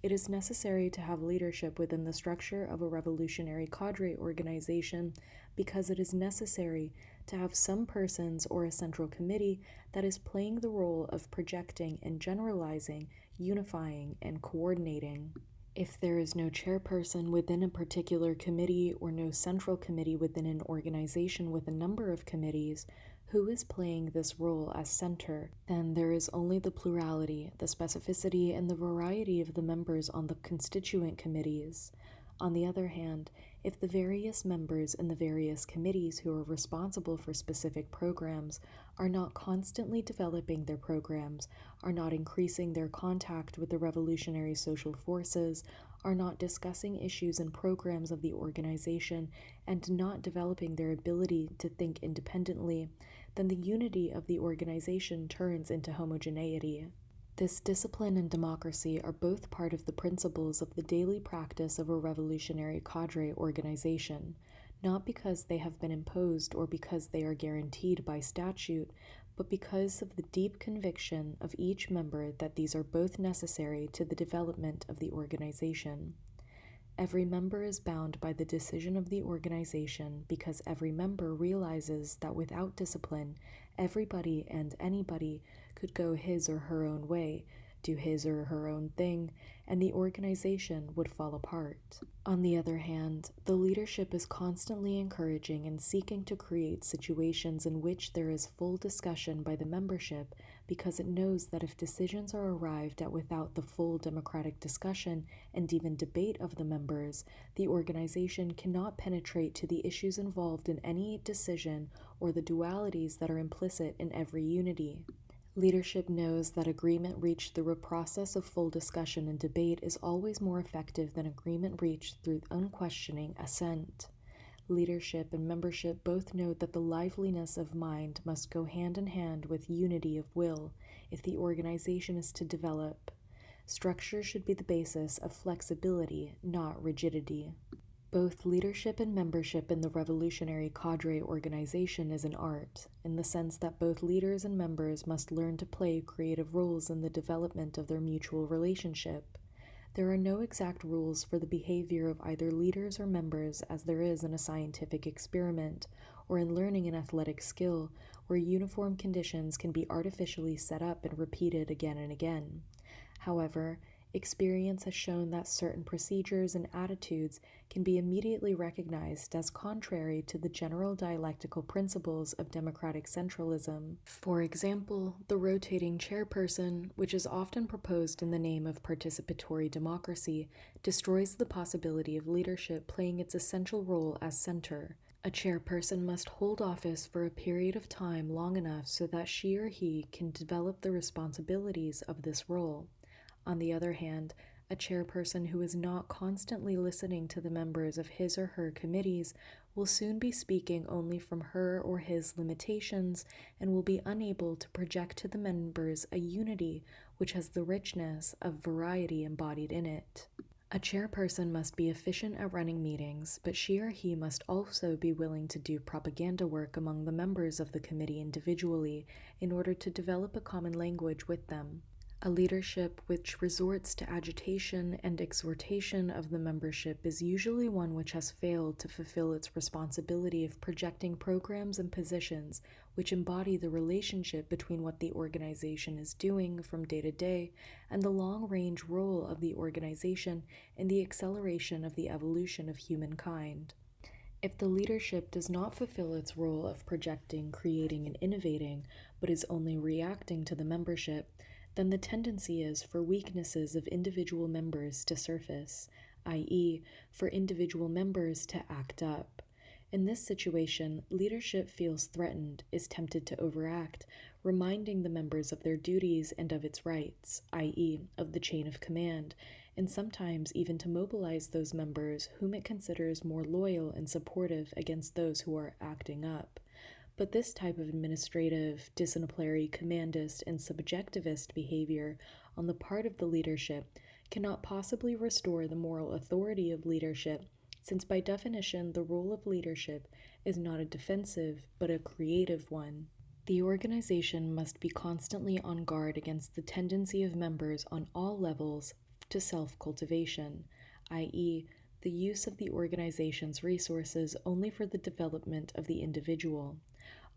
It is necessary to have leadership within the structure of a revolutionary cadre organization because it is necessary to have some persons or a central committee that is playing the role of projecting and generalizing, unifying, and coordinating. If there is no chairperson within a particular committee or no central committee within an organization with a number of committees, who is playing this role as center? Then there is only the plurality, the specificity, and the variety of the members on the constituent committees. On the other hand, if the various members in the various committees who are responsible for specific programs are not constantly developing their programs, are not increasing their contact with the revolutionary social forces, are not discussing issues and programs of the organization, and not developing their ability to think independently, then the unity of the organization turns into homogeneity. This discipline and democracy are both part of the principles of the daily practice of a revolutionary cadre organization, not because they have been imposed or because they are guaranteed by statute, but because of the deep conviction of each member that these are both necessary to the development of the organization. Every member is bound by the decision of the organization because every member realizes that without discipline, everybody and anybody could go his or her own way, do his or her own thing, and the organization would fall apart. On the other hand, the leadership is constantly encouraging and seeking to create situations in which there is full discussion by the membership because it knows that if decisions are arrived at without the full democratic discussion and even debate of the members, the organization cannot penetrate to the issues involved in any decision or the dualities that are implicit in every unity. Leadership knows that agreement reached through a process of full discussion and debate is always more effective than agreement reached through unquestioning assent. Leadership and membership both note that the liveliness of mind must go hand in hand with unity of will if the organization is to develop. Structure should be the basis of flexibility, not rigidity. Both leadership and membership in the revolutionary cadre organization is an art, in the sense that both leaders and members must learn to play creative roles in the development of their mutual relationship. There are no exact rules for the behavior of either leaders or members as there is in a scientific experiment, or in learning an athletic skill, where uniform conditions can be artificially set up and repeated again and again. However, experience has shown that certain procedures and attitudes can be immediately recognized as contrary to the general dialectical principles of democratic centralism. For example, the rotating chairperson, which is often proposed in the name of participatory democracy, destroys the possibility of leadership playing its essential role as center. A chairperson must hold office for a period of time long enough so that she or he can develop the responsibilities of this role. On the other hand, a chairperson who is not constantly listening to the members of his or her committees will soon be speaking only from her or his limitations and will be unable to project to the members a unity which has the richness of variety embodied in it. A chairperson must be efficient at running meetings, but she or he must also be willing to do propaganda work among the members of the committee individually in order to develop a common language with them. A leadership which resorts to agitation and exhortation of the membership is usually one which has failed to fulfill its responsibility of projecting programs and positions which embody the relationship between what the organization is doing from day to day and the long-range role of the organization in the acceleration of the evolution of humankind. If the leadership does not fulfill its role of projecting, creating, and innovating, but is only reacting to the membership, then the tendency is for weaknesses of individual members to surface, i.e., for individual members to act up. In this situation, leadership feels threatened, is tempted to overact, reminding the members of their duties and of its rights, i.e., of the chain of command, and sometimes even to mobilize those members whom it considers more loyal and supportive against those who are acting up. But this type of administrative, disciplinary, commandist, and subjectivist behavior on the part of the leadership cannot possibly restore the moral authority of leadership, since by definition the role of leadership is not a defensive but a creative one. The organization must be constantly on guard against the tendency of members on all levels to self-cultivation, i.e., the use of the organization's resources only for the development of the individual.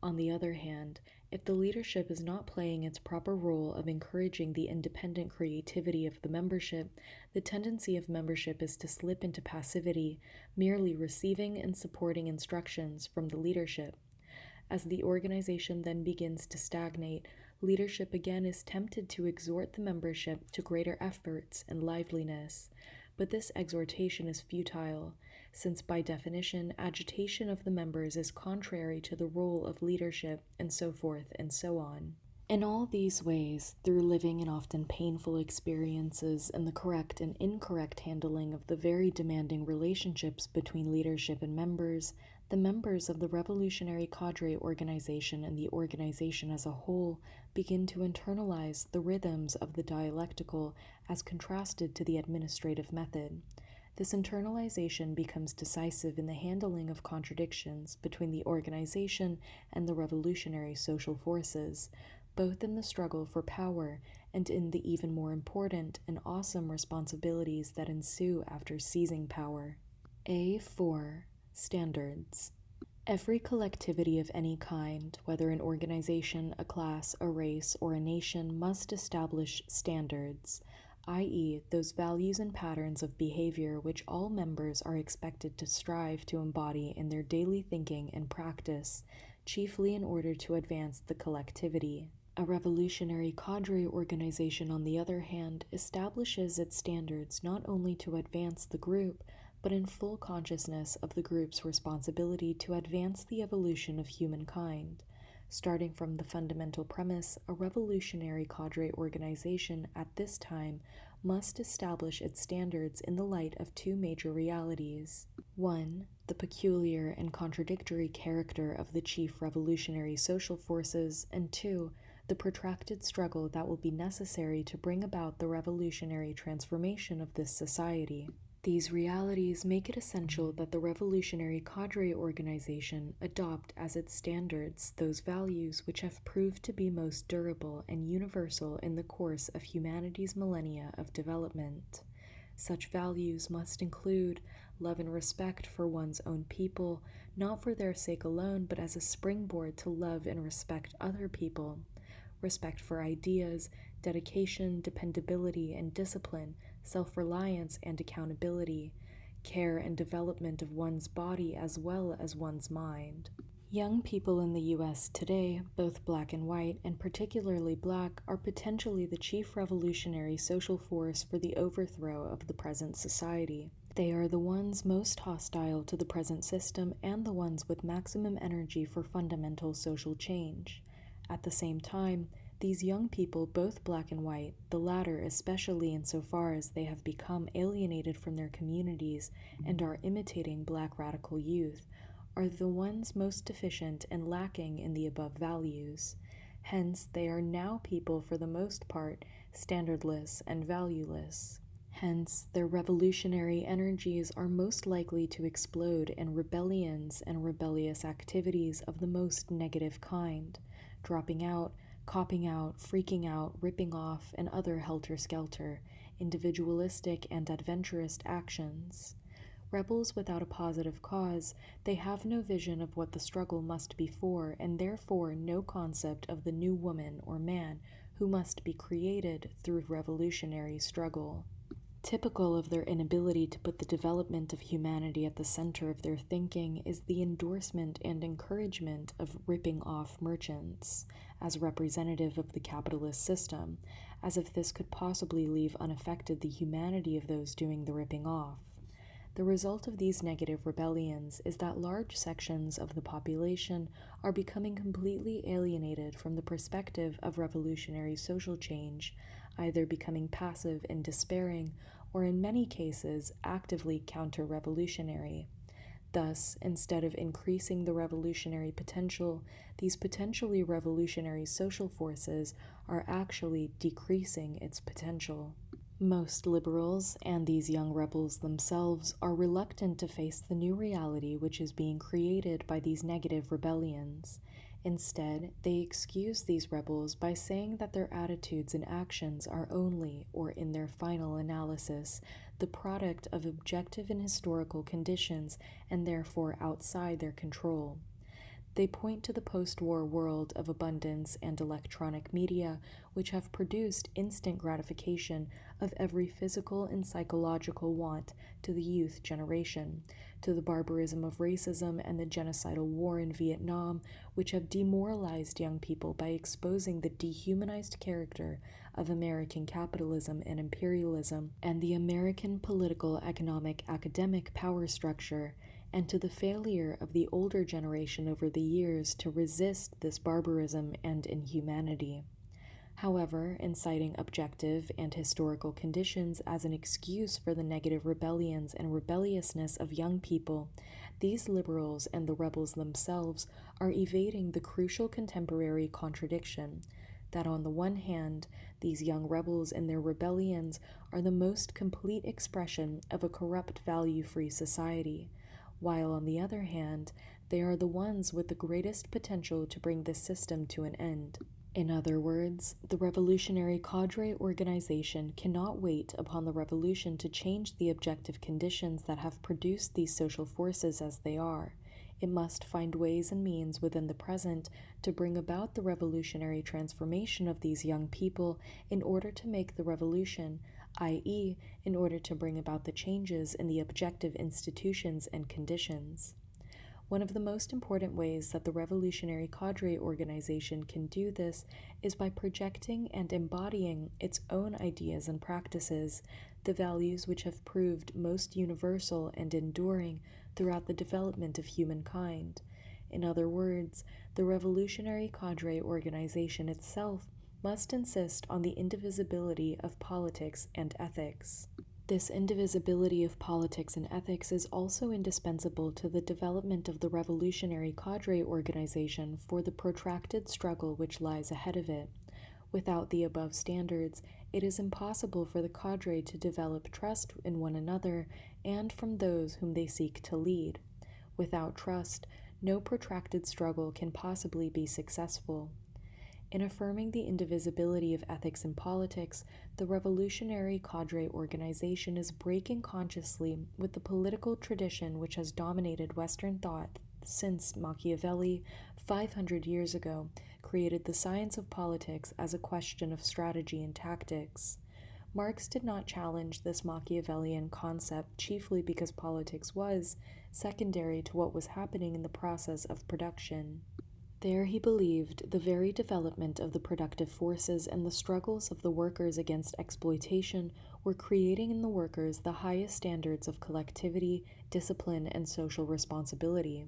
On the other hand, if the leadership is not playing its proper role of encouraging the independent creativity of the membership, the tendency of membership is to slip into passivity, merely receiving and supporting instructions from the leadership. As the organization then begins to stagnate, leadership again is tempted to exhort the membership to greater efforts and liveliness. But this exhortation is futile, since by definition agitation of the members is contrary to the role of leadership, and so forth and so on. In all these ways, through living in often painful experiences and the correct and incorrect handling of the very demanding relationships between leadership and members, the members of the revolutionary cadre organization and the organization as a whole begin to internalize the rhythms of the dialectical as contrasted to the administrative method. This internalization becomes decisive in the handling of contradictions between the organization and the revolutionary social forces, both in the struggle for power and in the even more important and awesome responsibilities that ensue after seizing power. A4. Standards. Every collectivity of any kind, whether an organization, a class, a race, or a nation, must establish standards, i.e., those values and patterns of behavior which all members are expected to strive to embody in their daily thinking and practice, chiefly in order to advance the collectivity. A revolutionary cadre organization, on the other hand, establishes its standards not only to advance the group, but in full consciousness of the group's responsibility to advance the evolution of humankind. Starting from the fundamental premise, a revolutionary cadre organization at this time must establish its standards in the light of two major realities. 1. The peculiar and contradictory character of the chief revolutionary social forces, and 2. The protracted struggle that will be necessary to bring about the revolutionary transformation of this society. These realities make it essential that the revolutionary cadre organization adopt as its standards those values which have proved to be most durable and universal in the course of humanity's millennia of development. Such values must include love and respect for one's own people, not for their sake alone, but as a springboard to love and respect other people, respect for ideas, dedication, dependability, and discipline, self-reliance and accountability, care and development of one's body as well as one's mind. Young people in the U.S. today, both black and white, and particularly black, are potentially the chief revolutionary social force for the overthrow of the present society. They are the ones most hostile to the present system and the ones with maximum energy for fundamental social change. At the same time, these young people, both black and white, the latter especially insofar as they have become alienated from their communities and are imitating black radical youth, are the ones most deficient and lacking in the above values. Hence, they are now people for the most part standardless and valueless. Hence, their revolutionary energies are most likely to explode in rebellions and rebellious activities of the most negative kind, dropping out, copping out, freaking out, ripping off, and other helter-skelter, individualistic and adventurous actions. Rebels without a positive cause, they have no vision of what the struggle must be for, and therefore no concept of the new woman or man who must be created through revolutionary struggle. Typical of their inability to put the development of humanity at the center of their thinking is the endorsement and encouragement of ripping off merchants, as representative of the capitalist system, as if this could possibly leave unaffected the humanity of those doing the ripping off. The result of these negative rebellions is that large sections of the population are becoming completely alienated from the perspective of revolutionary social change, either becoming passive and despairing, or in many cases actively counter-revolutionary. Thus, instead of increasing the revolutionary potential, these potentially revolutionary social forces are actually decreasing its potential. Most liberals, and these young rebels themselves, are reluctant to face the new reality which is being created by these negative rebellions. Instead, they excuse these rebels by saying that their attitudes and actions are only, or in their final analysis, the product of objective and historical conditions and therefore outside their control. They point to the post-war world of abundance and electronic media, which have produced instant gratification of every physical and psychological want to the youth generation, to the barbarism of racism and the genocidal war in Vietnam, which have demoralized young people by exposing the dehumanized character of American capitalism and imperialism and the American political, economic, academic power structure, and to the failure of the older generation over the years to resist this barbarism and inhumanity. However, in citing objective and historical conditions as an excuse for the negative rebellions and rebelliousness of young people, these liberals and the rebels themselves are evading the crucial contemporary contradiction that on the one hand, these young rebels and their rebellions are the most complete expression of a corrupt value-free society, while on the other hand, they are the ones with the greatest potential to bring this system to an end. In other words, the revolutionary Cadre organization cannot wait upon the revolution to change the objective conditions that have produced these social forces as they are. It must find ways and means within the present to bring about the revolutionary transformation of these young people in order to make the revolution, i.e., in order to bring about the changes in the objective institutions and conditions. One of the most important ways that the revolutionary Cadre organization can do this is by projecting and embodying its own ideas and practices, the values which have proved most universal and enduring throughout the development of humankind. In other words, the revolutionary Cadre organization itself must insist on the indivisibility of politics and ethics. This indivisibility of politics and ethics is also indispensable to the development of the revolutionary Cadre organization for the protracted struggle which lies ahead of it. Without the above standards, it is impossible for the Cadre to develop trust in one another and from those whom they seek to lead. Without trust, no protracted struggle can possibly be successful. In affirming the indivisibility of ethics and politics, the revolutionary Cadre organization is breaking consciously with the political tradition which has dominated Western thought since Machiavelli, 500 years ago, created the science of politics as a question of strategy and tactics. Marx did not challenge this Machiavellian concept chiefly because politics was secondary to what was happening in the process of production. There he believed the very development of the productive forces and the struggles of the workers against exploitation were creating in the workers the highest standards of collectivity, discipline, and social responsibility.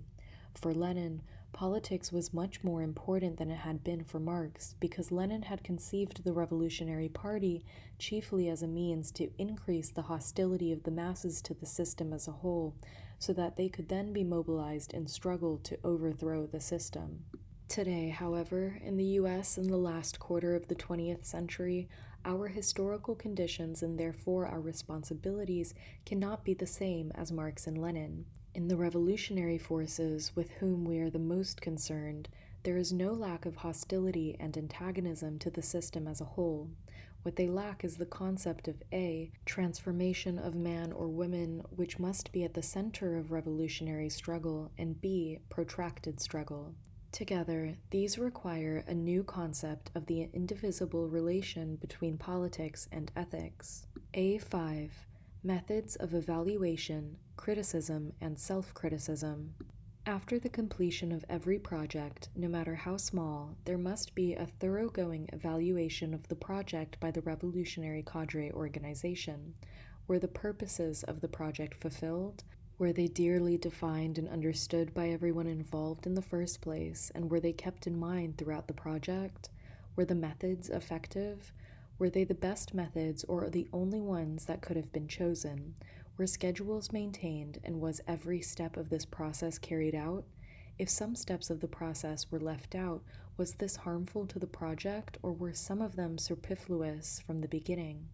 For Lenin, politics was much more important than it had been for Marx, because Lenin had conceived the Revolutionary Party chiefly as a means to increase the hostility of the masses to the system as a whole, so that they could then be mobilized and struggle to overthrow the system. Today, however, in the U.S. in the last quarter of the 20th century, our historical conditions and therefore our responsibilities cannot be the same as Marx and Lenin. In the revolutionary forces with whom we are the most concerned, there is no lack of hostility and antagonism to the system as a whole. What they lack is the concept of A, transformation of man or woman, which must be at the center of revolutionary struggle, and B, protracted struggle. Together, these require a new concept of the indivisible relation between politics and ethics. A5. Methods of evaluation, criticism, and self-criticism. After the completion of every project, no matter how small, there must be a thoroughgoing evaluation of the project by the Revolutionary Cadre organization. Were the purposes of the project fulfilled? Were they dearly defined and understood by everyone involved in the first place, and were they kept in mind throughout the project? Were the methods effective? Were they the best methods or the only ones that could have been chosen? Were schedules maintained, and was every step of this process carried out? If some steps of the process were left out, was this harmful to the project, or were some of them superfluous from the beginning?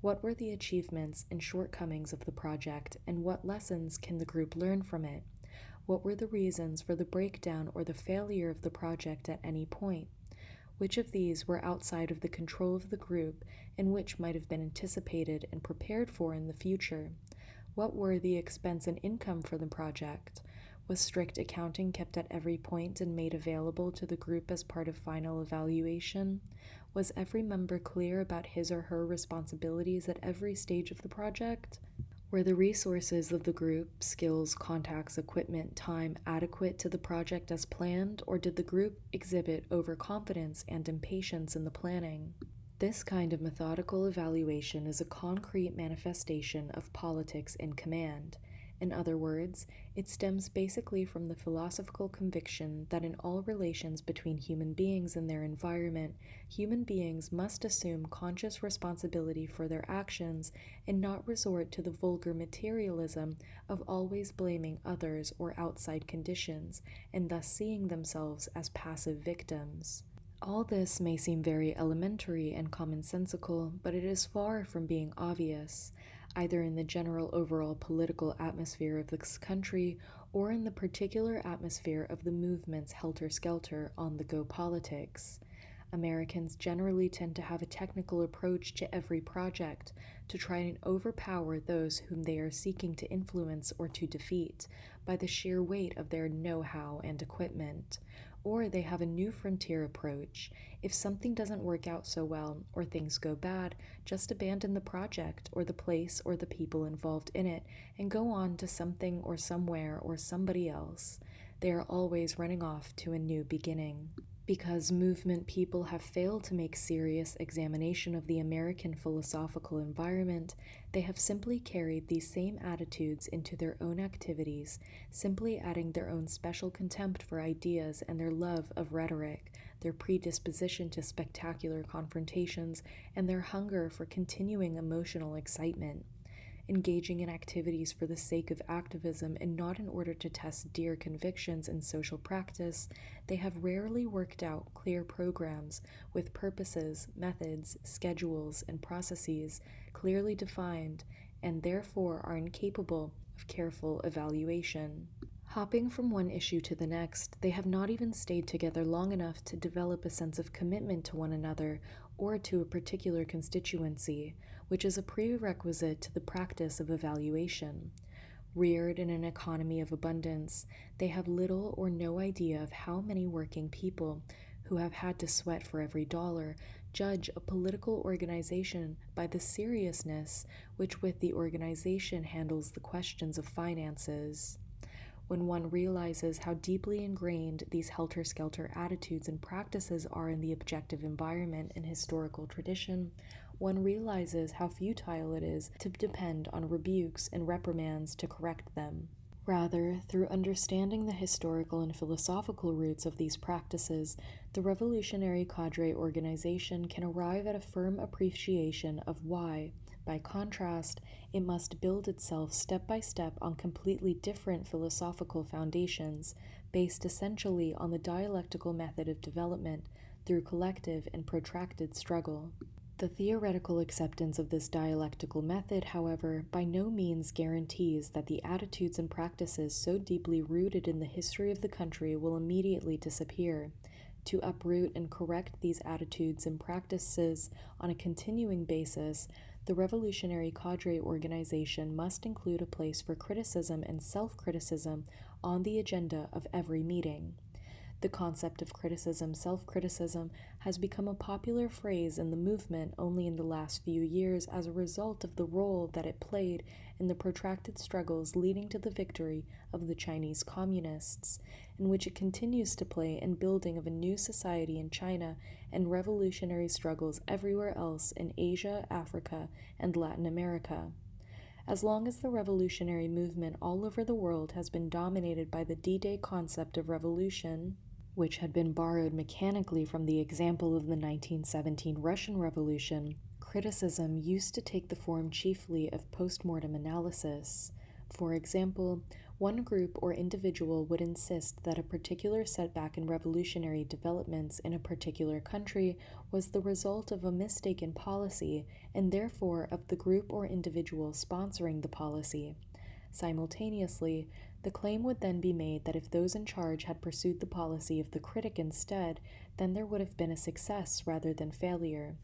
What were the achievements and shortcomings of the project, and what lessons can the group learn from it? What were the reasons for the breakdown or the failure of the project at any point? Which of these were outside of the control of the group, and which might have been anticipated and prepared for in the future? What were the expense and income for the project? Was strict accounting kept at every point and made available to the group as part of final evaluation? Was every member clear about his or her responsibilities at every stage of the project? Were the resources of the group, skills, contacts, equipment, time, adequate to the project as planned, or did the group exhibit overconfidence and impatience in the planning? This kind of methodical evaluation is a concrete manifestation of politics in command. In other words, it stems basically from the philosophical conviction that in all relations between human beings and their environment, human beings must assume conscious responsibility for their actions and not resort to the vulgar materialism of always blaming others or outside conditions, and thus seeing themselves as passive victims. All this may seem very elementary and commonsensical, but it is far from being obvious, either in the general overall political atmosphere of this country or in the particular atmosphere of the movement's helter-skelter on-the-go politics. Americans generally tend to have a technical approach to every project, to try and overpower those whom they are seeking to influence or to defeat by the sheer weight of their know-how and equipment. Or they have a new frontier approach. If something doesn't work out so well, or things go bad, just abandon the project, or the place, or the people involved in it, and go on to something or somewhere or somebody else. They are always running off to a new beginning. Because movement people have failed to make serious examination of the American philosophical environment, they have simply carried these same attitudes into their own activities, simply adding their own special contempt for ideas and their love of rhetoric, their predisposition to spectacular confrontations, and their hunger for continuing emotional excitement. Engaging in activities for the sake of activism and not in order to test dear convictions in social practice, they have rarely worked out clear programs with purposes, methods, schedules, and processes clearly defined, and therefore are incapable of careful evaluation. Hopping from one issue to the next, they have not even stayed together long enough to develop a sense of commitment to one another or to a particular constituency, which is a prerequisite to the practice of evaluation. Reared in an economy of abundance, they have little or no idea of how many working people, who have had to sweat for every dollar, judge a political organization by the seriousness which with the organization handles the questions of finances. When one realizes how deeply ingrained these helter-skelter attitudes and practices are in the objective environment and historical tradition, one realizes how futile it is to depend on rebukes and reprimands to correct them. Rather, through understanding the historical and philosophical roots of these practices, the Revolutionary Cadre organization can arrive at a firm appreciation of why, by contrast, it must build itself step by step on completely different philosophical foundations, based essentially on the dialectical method of development through collective and protracted struggle. The theoretical acceptance of this dialectical method, however, by no means guarantees that the attitudes and practices so deeply rooted in the history of the country will immediately disappear. To uproot and correct these attitudes and practices on a continuing basis, the revolutionary cadre organization must include a place for criticism and self-criticism on the agenda of every meeting. The concept of criticism, self-criticism, has become a popular phrase in the movement only in the last few years as a result of the role that it played in the protracted struggles leading to the victory of the Chinese Communists, in which it continues to play in building of a new society in China and revolutionary struggles everywhere else in Asia, Africa, and Latin America. As long as the revolutionary movement all over the world has been dominated by the D-Day concept of revolution, which had been borrowed mechanically from the example of the 1917 Russian Revolution, criticism used to take the form chiefly of post-mortem analysis. For example, one group or individual would insist that a particular setback in revolutionary developments in a particular country was the result of a mistake in policy and therefore of the group or individual sponsoring the policy. Simultaneously, the claim would then be made that if those in charge had pursued the policy of the critic instead, then there would have been a success rather than failure.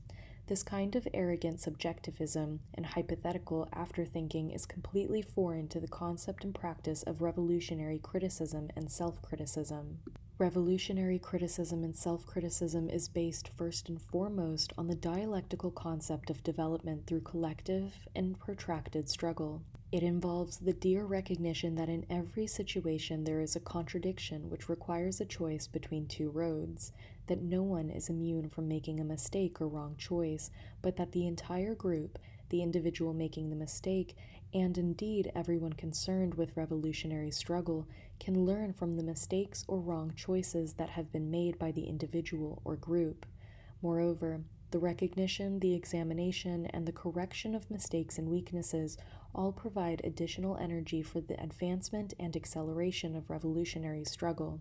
This kind of arrogant subjectivism and hypothetical afterthinking is completely foreign to the concept and practice of revolutionary criticism and self-criticism. Revolutionary criticism and self-criticism is based first and foremost on the dialectical concept of development through collective and protracted struggle. It involves the dear recognition that in every situation there is a contradiction which requires a choice between two roads, that no one is immune from making a mistake or wrong choice, but that the entire group, the individual making the mistake, and indeed everyone concerned with revolutionary struggle, can learn from the mistakes or wrong choices that have been made by the individual or group. Moreover, the recognition, the examination, and the correction of mistakes and weaknesses all provide additional energy for the advancement and acceleration of revolutionary struggle.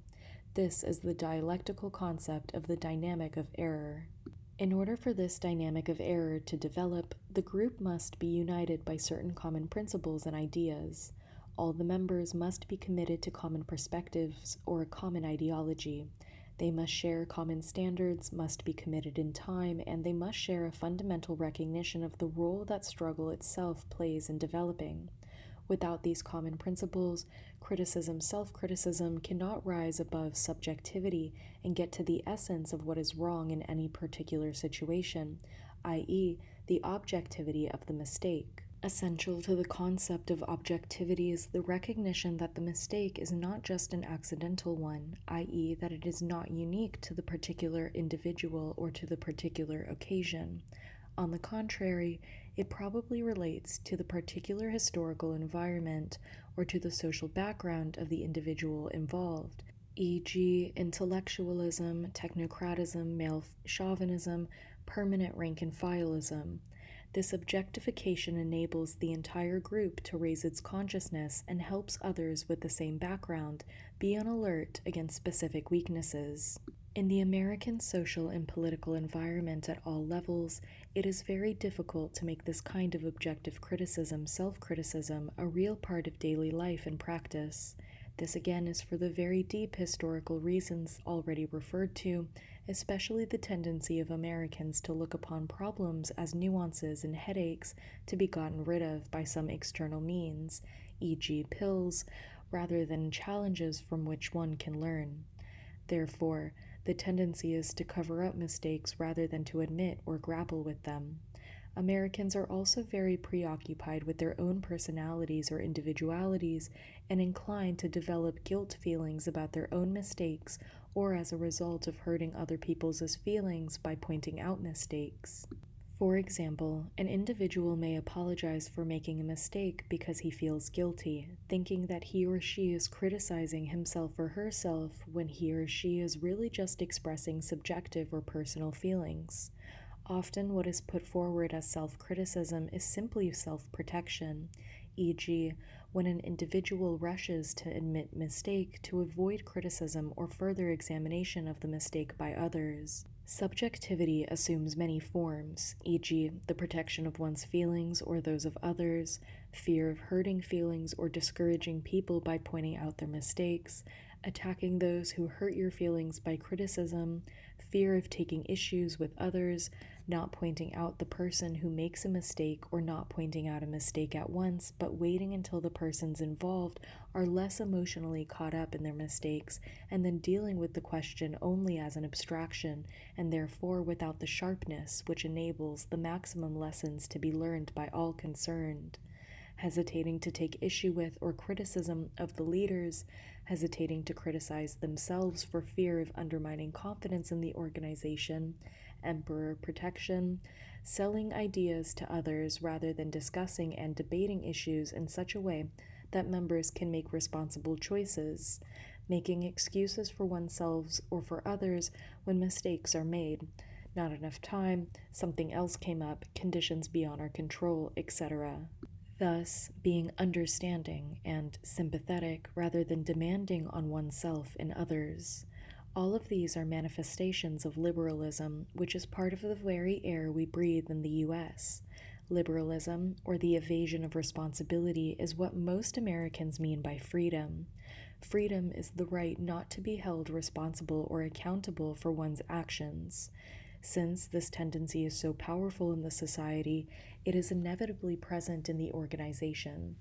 This is the dialectical concept of the dynamic of error. In order for this dynamic of error to develop, the group must be united by certain common principles and ideas. All the members must be committed to common perspectives or a common ideology. They must share common standards, must be committed in time, and they must share a fundamental recognition of the role that struggle itself plays in developing. Without these common principles, criticism, self-criticism cannot rise above subjectivity and get to the essence of what is wrong in any particular situation, i.e., the objectivity of the mistake. Essential to the concept of objectivity is the recognition that the mistake is not just an accidental one, i.e., that it is not unique to the particular individual or to the particular occasion. On the contrary, it probably relates to the particular historical environment or to the social background of the individual involved, e.g., intellectualism, technocratism, male chauvinism, permanent rank-and-fileism. This objectification enables the entire group to raise its consciousness and helps others with the same background be on alert against specific weaknesses. In the American social and political environment at all levels, it is very difficult to make this kind of objective criticism, self-criticism, a real part of daily life and practice. This again is for the very deep historical reasons already referred to, especially the tendency of Americans to look upon problems as nuances and headaches to be gotten rid of by some external means, e.g. pills, rather than challenges from which one can learn. Therefore, the tendency is to cover up mistakes rather than to admit or grapple with them. Americans are also very preoccupied with their own personalities or individualities and inclined to develop guilt feelings about their own mistakes or as a result of hurting other people's feelings by pointing out mistakes. For example, an individual may apologize for making a mistake because he feels guilty, thinking that he or she is criticizing himself or herself when he or she is really just expressing subjective or personal feelings. Often what is put forward as self-criticism is simply self-protection, e.g., when an individual rushes to admit mistake to avoid criticism or further examination of the mistake by others. Subjectivity assumes many forms, e.g., the protection of one's feelings or those of others, fear of hurting feelings or discouraging people by pointing out their mistakes, attacking those who hurt your feelings by criticism, fear of taking issues with others, not pointing out the person who makes a mistake or not pointing out a mistake at once, but waiting until the persons involved are less emotionally caught up in their mistakes, and then dealing with the question only as an abstraction, and therefore without the sharpness which enables the maximum lessons to be learned by all concerned. Hesitating to take issue with or criticism of the leaders, hesitating to criticize themselves for fear of undermining confidence in the organization, emperor protection, selling ideas to others rather than discussing and debating issues in such a way that members can make responsible choices, making excuses for oneself or for others when mistakes are made, not enough time, something else came up, conditions beyond our control, etc. Thus, being understanding and sympathetic rather than demanding on oneself and others. All of these are manifestations of liberalism, which is part of the very air we breathe in the U.S. Liberalism, or the evasion of responsibility, is what most Americans mean by freedom. Freedom is the right not to be held responsible or accountable for one's actions. Since this tendency is so powerful in the society, it is inevitably present in the organization.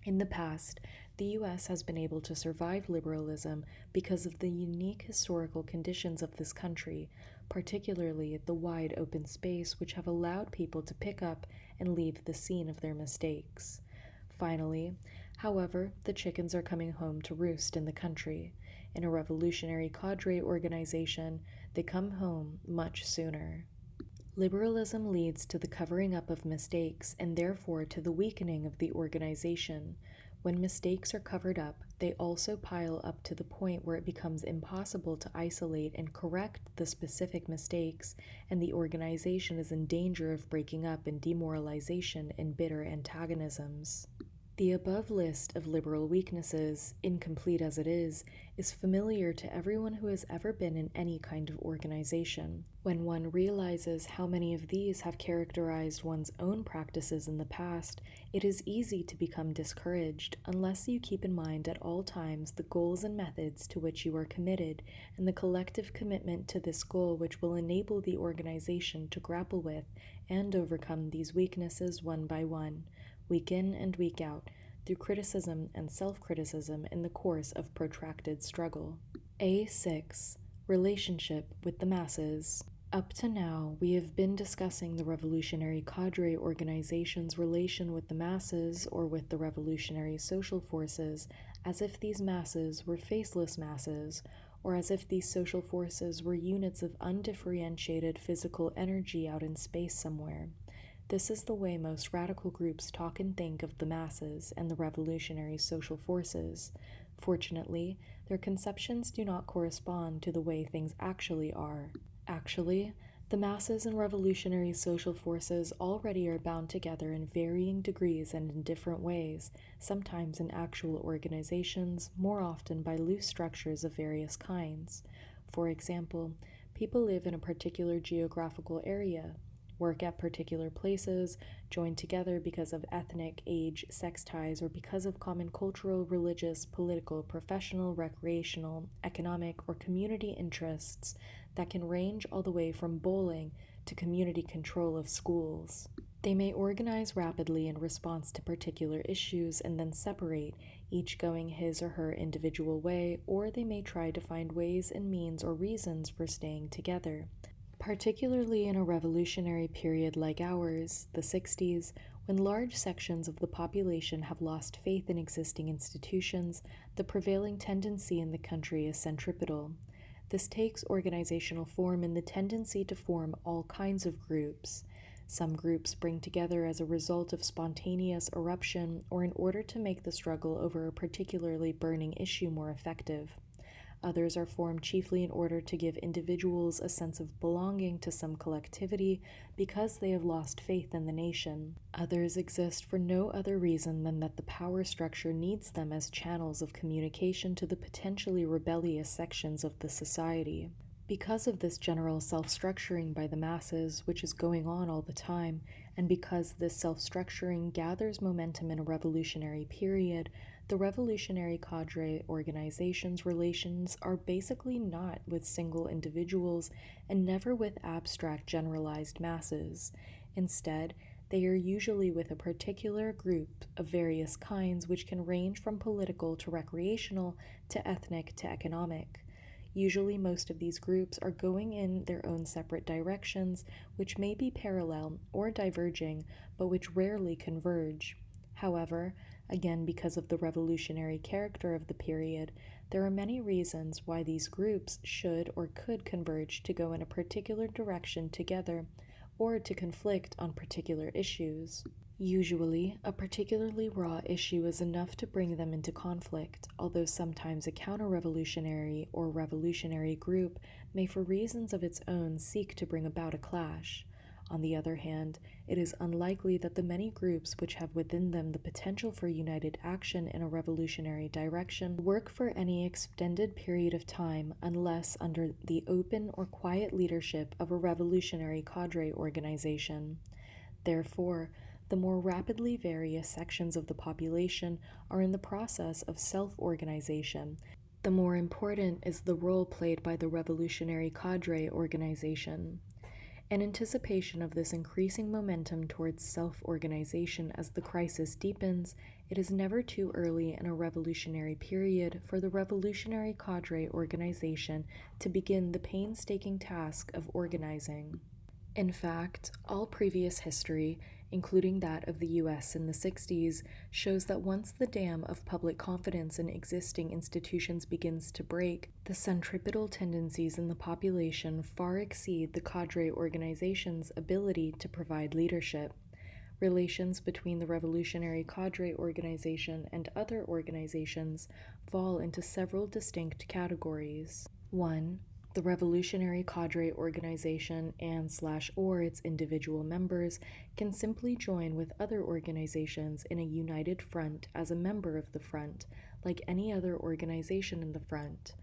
In the past, the U.S. has been able to survive liberalism because of the unique historical conditions of this country, particularly the wide open space which have allowed people to pick up and leave the scene of their mistakes. Finally, however, the chickens are coming home to roost in the country. In a revolutionary cadre organization, they come home much sooner. Liberalism leads to the covering up of mistakes and therefore to the weakening of the organization. When mistakes are covered up, they also pile up to the point where it becomes impossible to isolate and correct the specific mistakes, and the organization is in danger of breaking up in demoralization and bitter antagonisms. The above list of liberal weaknesses, incomplete as it is familiar to everyone who has ever been in any kind of organization. When one realizes how many of these have characterized one's own practices in the past, it is easy to become discouraged unless you keep in mind at all times the goals and methods to which you are committed, and the collective commitment to this goal which will enable the organization to grapple with and overcome these weaknesses one by one, week in and week out, through criticism and self-criticism in the course of protracted struggle. A6. Relationship with the masses. Up to now, we have been discussing the revolutionary cadre organization's relation with the masses or with the revolutionary social forces as if these masses were faceless masses, or as if these social forces were units of undifferentiated physical energy out in space somewhere. This is the way most radical groups talk and think of the masses and the revolutionary social forces. Fortunately, their conceptions do not correspond to the way things actually are. Actually, the masses and revolutionary social forces already are bound together in varying degrees and in different ways, sometimes in actual organizations, more often by loose structures of various kinds. For example, people live in a particular geographical area, work at particular places, join together because of ethnic, age, sex ties, or because of common cultural, religious, political, professional, recreational, economic, or community interests that can range all the way from bowling to community control of schools. They may organize rapidly in response to particular issues and then separate, each going his or her individual way, or they may try to find ways and means or reasons for staying together. Particularly in a revolutionary period like ours, the 60s, when large sections of the population have lost faith in existing institutions, the prevailing tendency in the country is centripetal. This takes organizational form in the tendency to form all kinds of groups. Some groups bring together as a result of spontaneous eruption or in order to make the struggle over a particularly burning issue more effective. Others are formed chiefly in order to give individuals a sense of belonging to some collectivity because they have lost faith in the nation. Others exist for no other reason than that the power structure needs them as channels of communication to the potentially rebellious sections of the society. Because of this general self-structuring by the masses, which is going on all the time, and because this self-structuring gathers momentum in a revolutionary period, the revolutionary cadre organization's relations are basically not with single individuals and never with abstract generalized masses. Instead, they are usually with a particular group of various kinds, which can range from political to recreational to ethnic to economic. Usually, most of these groups are going in their own separate directions, which may be parallel or diverging, but which rarely converge. However, again because of the revolutionary character of the period, there are many reasons why these groups should or could converge to go in a particular direction together, or to conflict on particular issues. Usually, a particularly raw issue is enough to bring them into conflict, although sometimes a counter-revolutionary or revolutionary group may for reasons of its own seek to bring about a clash. On the other hand, it is unlikely that the many groups which have within them the potential for united action in a revolutionary direction work for any extended period of time unless under the open or quiet leadership of a revolutionary cadre organization. Therefore, the more rapidly various sections of the population are in the process of self-organization, the more important is the role played by the revolutionary cadre organization. In anticipation of this increasing momentum towards self-organization as the crisis deepens, it is never too early in a revolutionary period for the revolutionary cadre organization to begin the painstaking task of organizing. In fact, all previous history, including that of the US in the 60s, shows that once the dam of public confidence in existing institutions begins to break, the centripetal tendencies in the population far exceed the cadre organization's ability to provide leadership. Relations between the revolutionary cadre organization and other organizations fall into several distinct categories. 1. The revolutionary cadre organization and/or its individual members can simply join with other organizations in a united front as a member of the front, like any other organization in the front.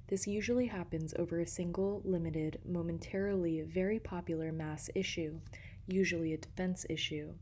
This usually happens over a single, limited, momentarily very popular mass issue, usually a defense issue.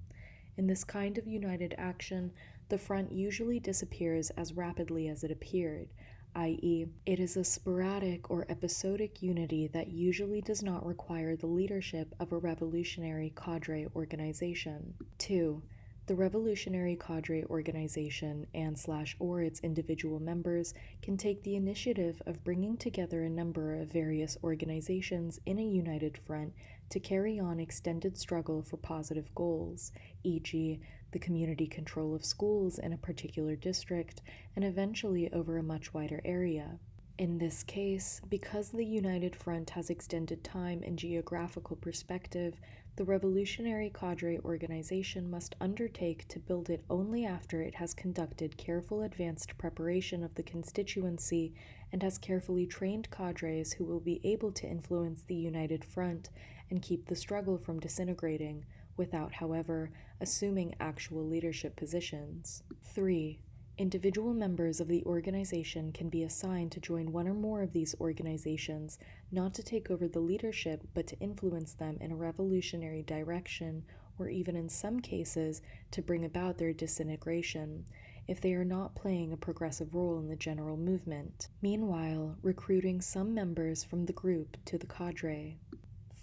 In this kind of united action, the front usually disappears as rapidly as it appeared, i.e., it is a sporadic or episodic unity that usually does not require the leadership of a revolutionary cadre organization. 2. The revolutionary cadre organization and/or its individual members can take the initiative of bringing together a number of various organizations in a united front to carry on extended struggle for positive goals, e.g., the community control of schools in a particular district, and eventually over a much wider area. In this case, because the United Front has extended time and geographical perspective, the revolutionary cadre organization must undertake to build it only after it has conducted careful advanced preparation of the constituency and has carefully trained cadres who will be able to influence the United Front and keep the struggle from disintegrating, without, however, assuming actual leadership positions. 3. Individual members of the organization can be assigned to join one or more of these organizations, not to take over the leadership, but to influence them in a revolutionary direction, or even in some cases, to bring about their disintegration, if they are not playing a progressive role in the general movement. Meanwhile, recruiting some members from the group to the cadre.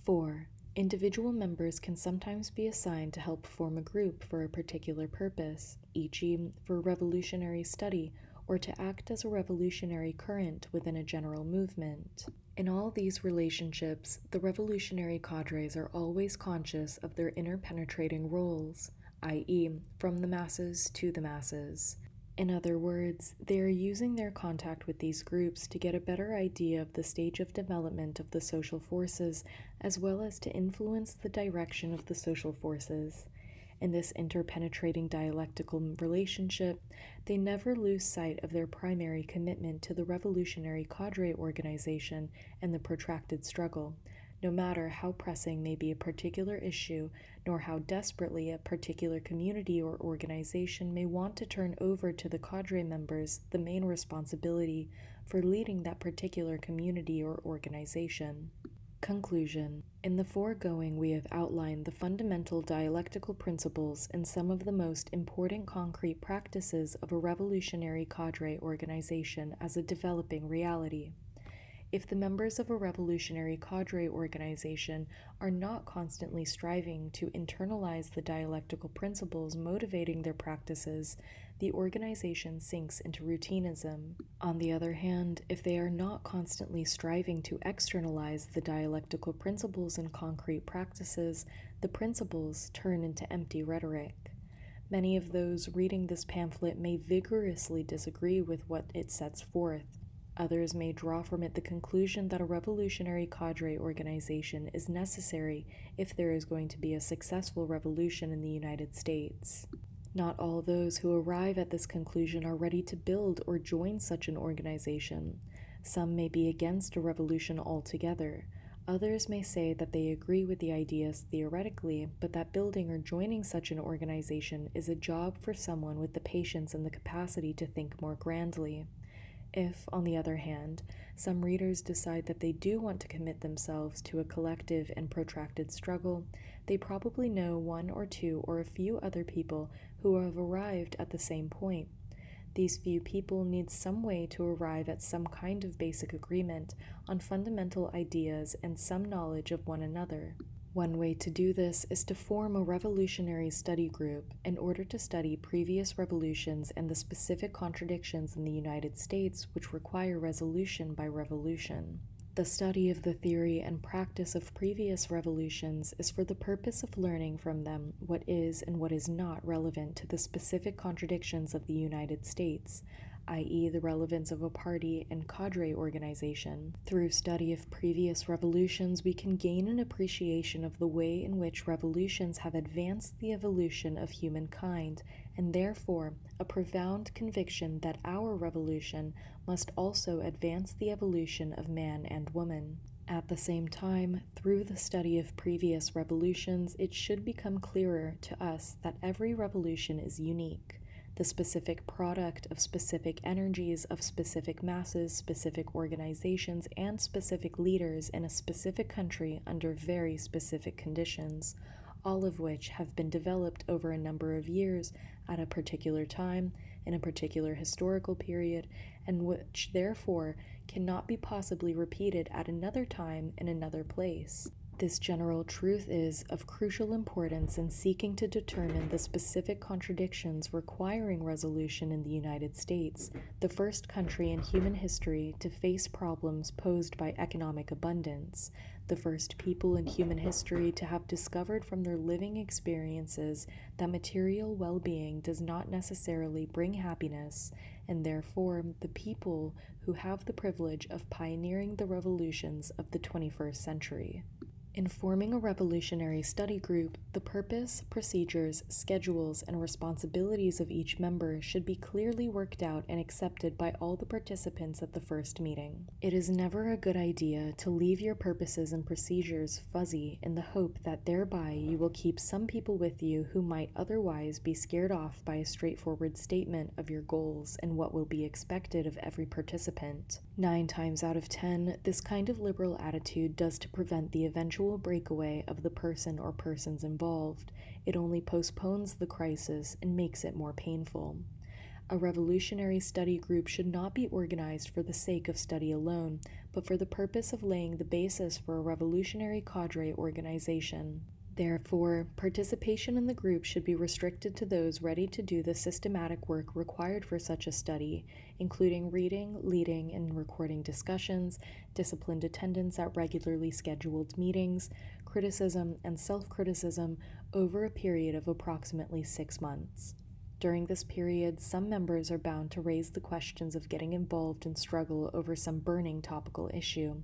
4. Individual members can sometimes be assigned to help form a group for a particular purpose, e.g., for revolutionary study, or to act as a revolutionary current within a general movement. In all these relationships, the revolutionary cadres are always conscious of their interpenetrating roles, i.e., from the masses to the masses. In other words, they are using their contact with these groups to get a better idea of the stage of development of the social forces, as well as to influence the direction of the social forces. In this interpenetrating dialectical relationship, they never lose sight of their primary commitment to the revolutionary cadre organization and the protracted struggle, no matter how pressing may be a particular issue, nor how desperately a particular community or organization may want to turn over to the cadre members the main responsibility for leading that particular community or organization. Conclusion. In the foregoing, we have outlined the fundamental dialectical principles and some of the most important concrete practices of a revolutionary cadre organization as a developing reality. If the members of a revolutionary cadre organization are not constantly striving to internalize the dialectical principles motivating their practices, the organization sinks into routinism. On the other hand, if they are not constantly striving to externalize the dialectical principles in concrete practices, the principles turn into empty rhetoric. Many of those reading this pamphlet may vigorously disagree with what it sets forth. Others may draw from it the conclusion that a revolutionary cadre organization is necessary if there is going to be a successful revolution in the United States. Not all those who arrive at this conclusion are ready to build or join such an organization. Some may be against a revolution altogether. Others may say that they agree with the ideas theoretically, but that building or joining such an organization is a job for someone with the patience and the capacity to think more grandly. If, on the other hand, some readers decide that they do want to commit themselves to a collective and protracted struggle, they probably know one or two or a few other people who have arrived at the same point. These few people need some way to arrive at some kind of basic agreement on fundamental ideas and some knowledge of one another. One way to do this is to form a revolutionary study group in order to study previous revolutions and the specific contradictions in the United States which require resolution by revolution. The study of the theory and practice of previous revolutions is for the purpose of learning from them what is and what is not relevant to the specific contradictions of the United States, i.e. the relevance of a party and cadre organization. Through study of previous revolutions, we can gain an appreciation of the way in which revolutions have advanced the evolution of humankind, and therefore a profound conviction that our revolution must also advance the evolution of man and woman. At the same time, through the study of previous revolutions, it should become clearer to us that every revolution is unique, the specific product of specific energies of specific masses, specific organizations, and specific leaders in a specific country under very specific conditions, all of which have been developed over a number of years at a particular time, in a particular historical period, and which therefore cannot be possibly repeated at another time in another place. This general truth is of crucial importance in seeking to determine the specific contradictions requiring resolution in the United States, the first country in human history to face problems posed by economic abundance, the first people in human history to have discovered from their living experiences that material well-being does not necessarily bring happiness, and therefore the people who have the privilege of pioneering the revolutions of the 21st century. In forming a revolutionary study group, the purpose, procedures, schedules, and responsibilities of each member should be clearly worked out and accepted by all the participants at the first meeting. It is never a good idea to leave your purposes and procedures fuzzy in the hope that thereby you will keep some people with you who might otherwise be scared off by a straightforward statement of your goals and what will be expected of every participant. 9 times out of 10, this kind of liberal attitude does to prevent the eventual breakaway of the person or persons involved. It only postpones the crisis and makes it more painful. A revolutionary study group should not be organized for the sake of study alone, but for the purpose of laying the basis for a revolutionary cadre organization. Therefore, participation in the group should be restricted to those ready to do the systematic work required for such a study, including reading, leading, and recording discussions, disciplined attendance at regularly scheduled meetings, criticism and self-criticism over a period of approximately 6 months. During this period, some members are bound to raise the questions of getting involved in struggle over some burning topical issue.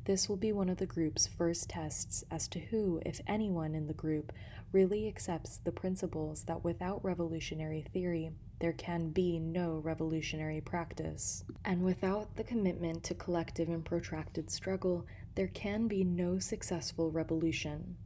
This will be one of the group's first tests as to who, if anyone in the group, really accepts the principles that without revolutionary theory, there can be no revolutionary practice. And without the commitment to collective and protracted struggle, There can be no successful revolution.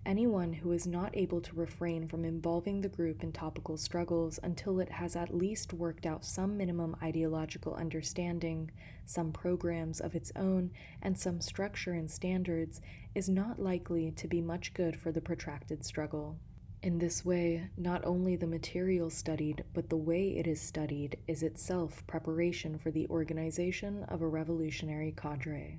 Anyone who is not able to refrain from involving the group in topical struggles until it has at least worked out some minimum ideological understanding, some programs of its own, and some structure and standards is not likely to be much good for the protracted struggle. In this way, not only the material studied, but the way it is studied is itself preparation for the organization of a revolutionary cadre.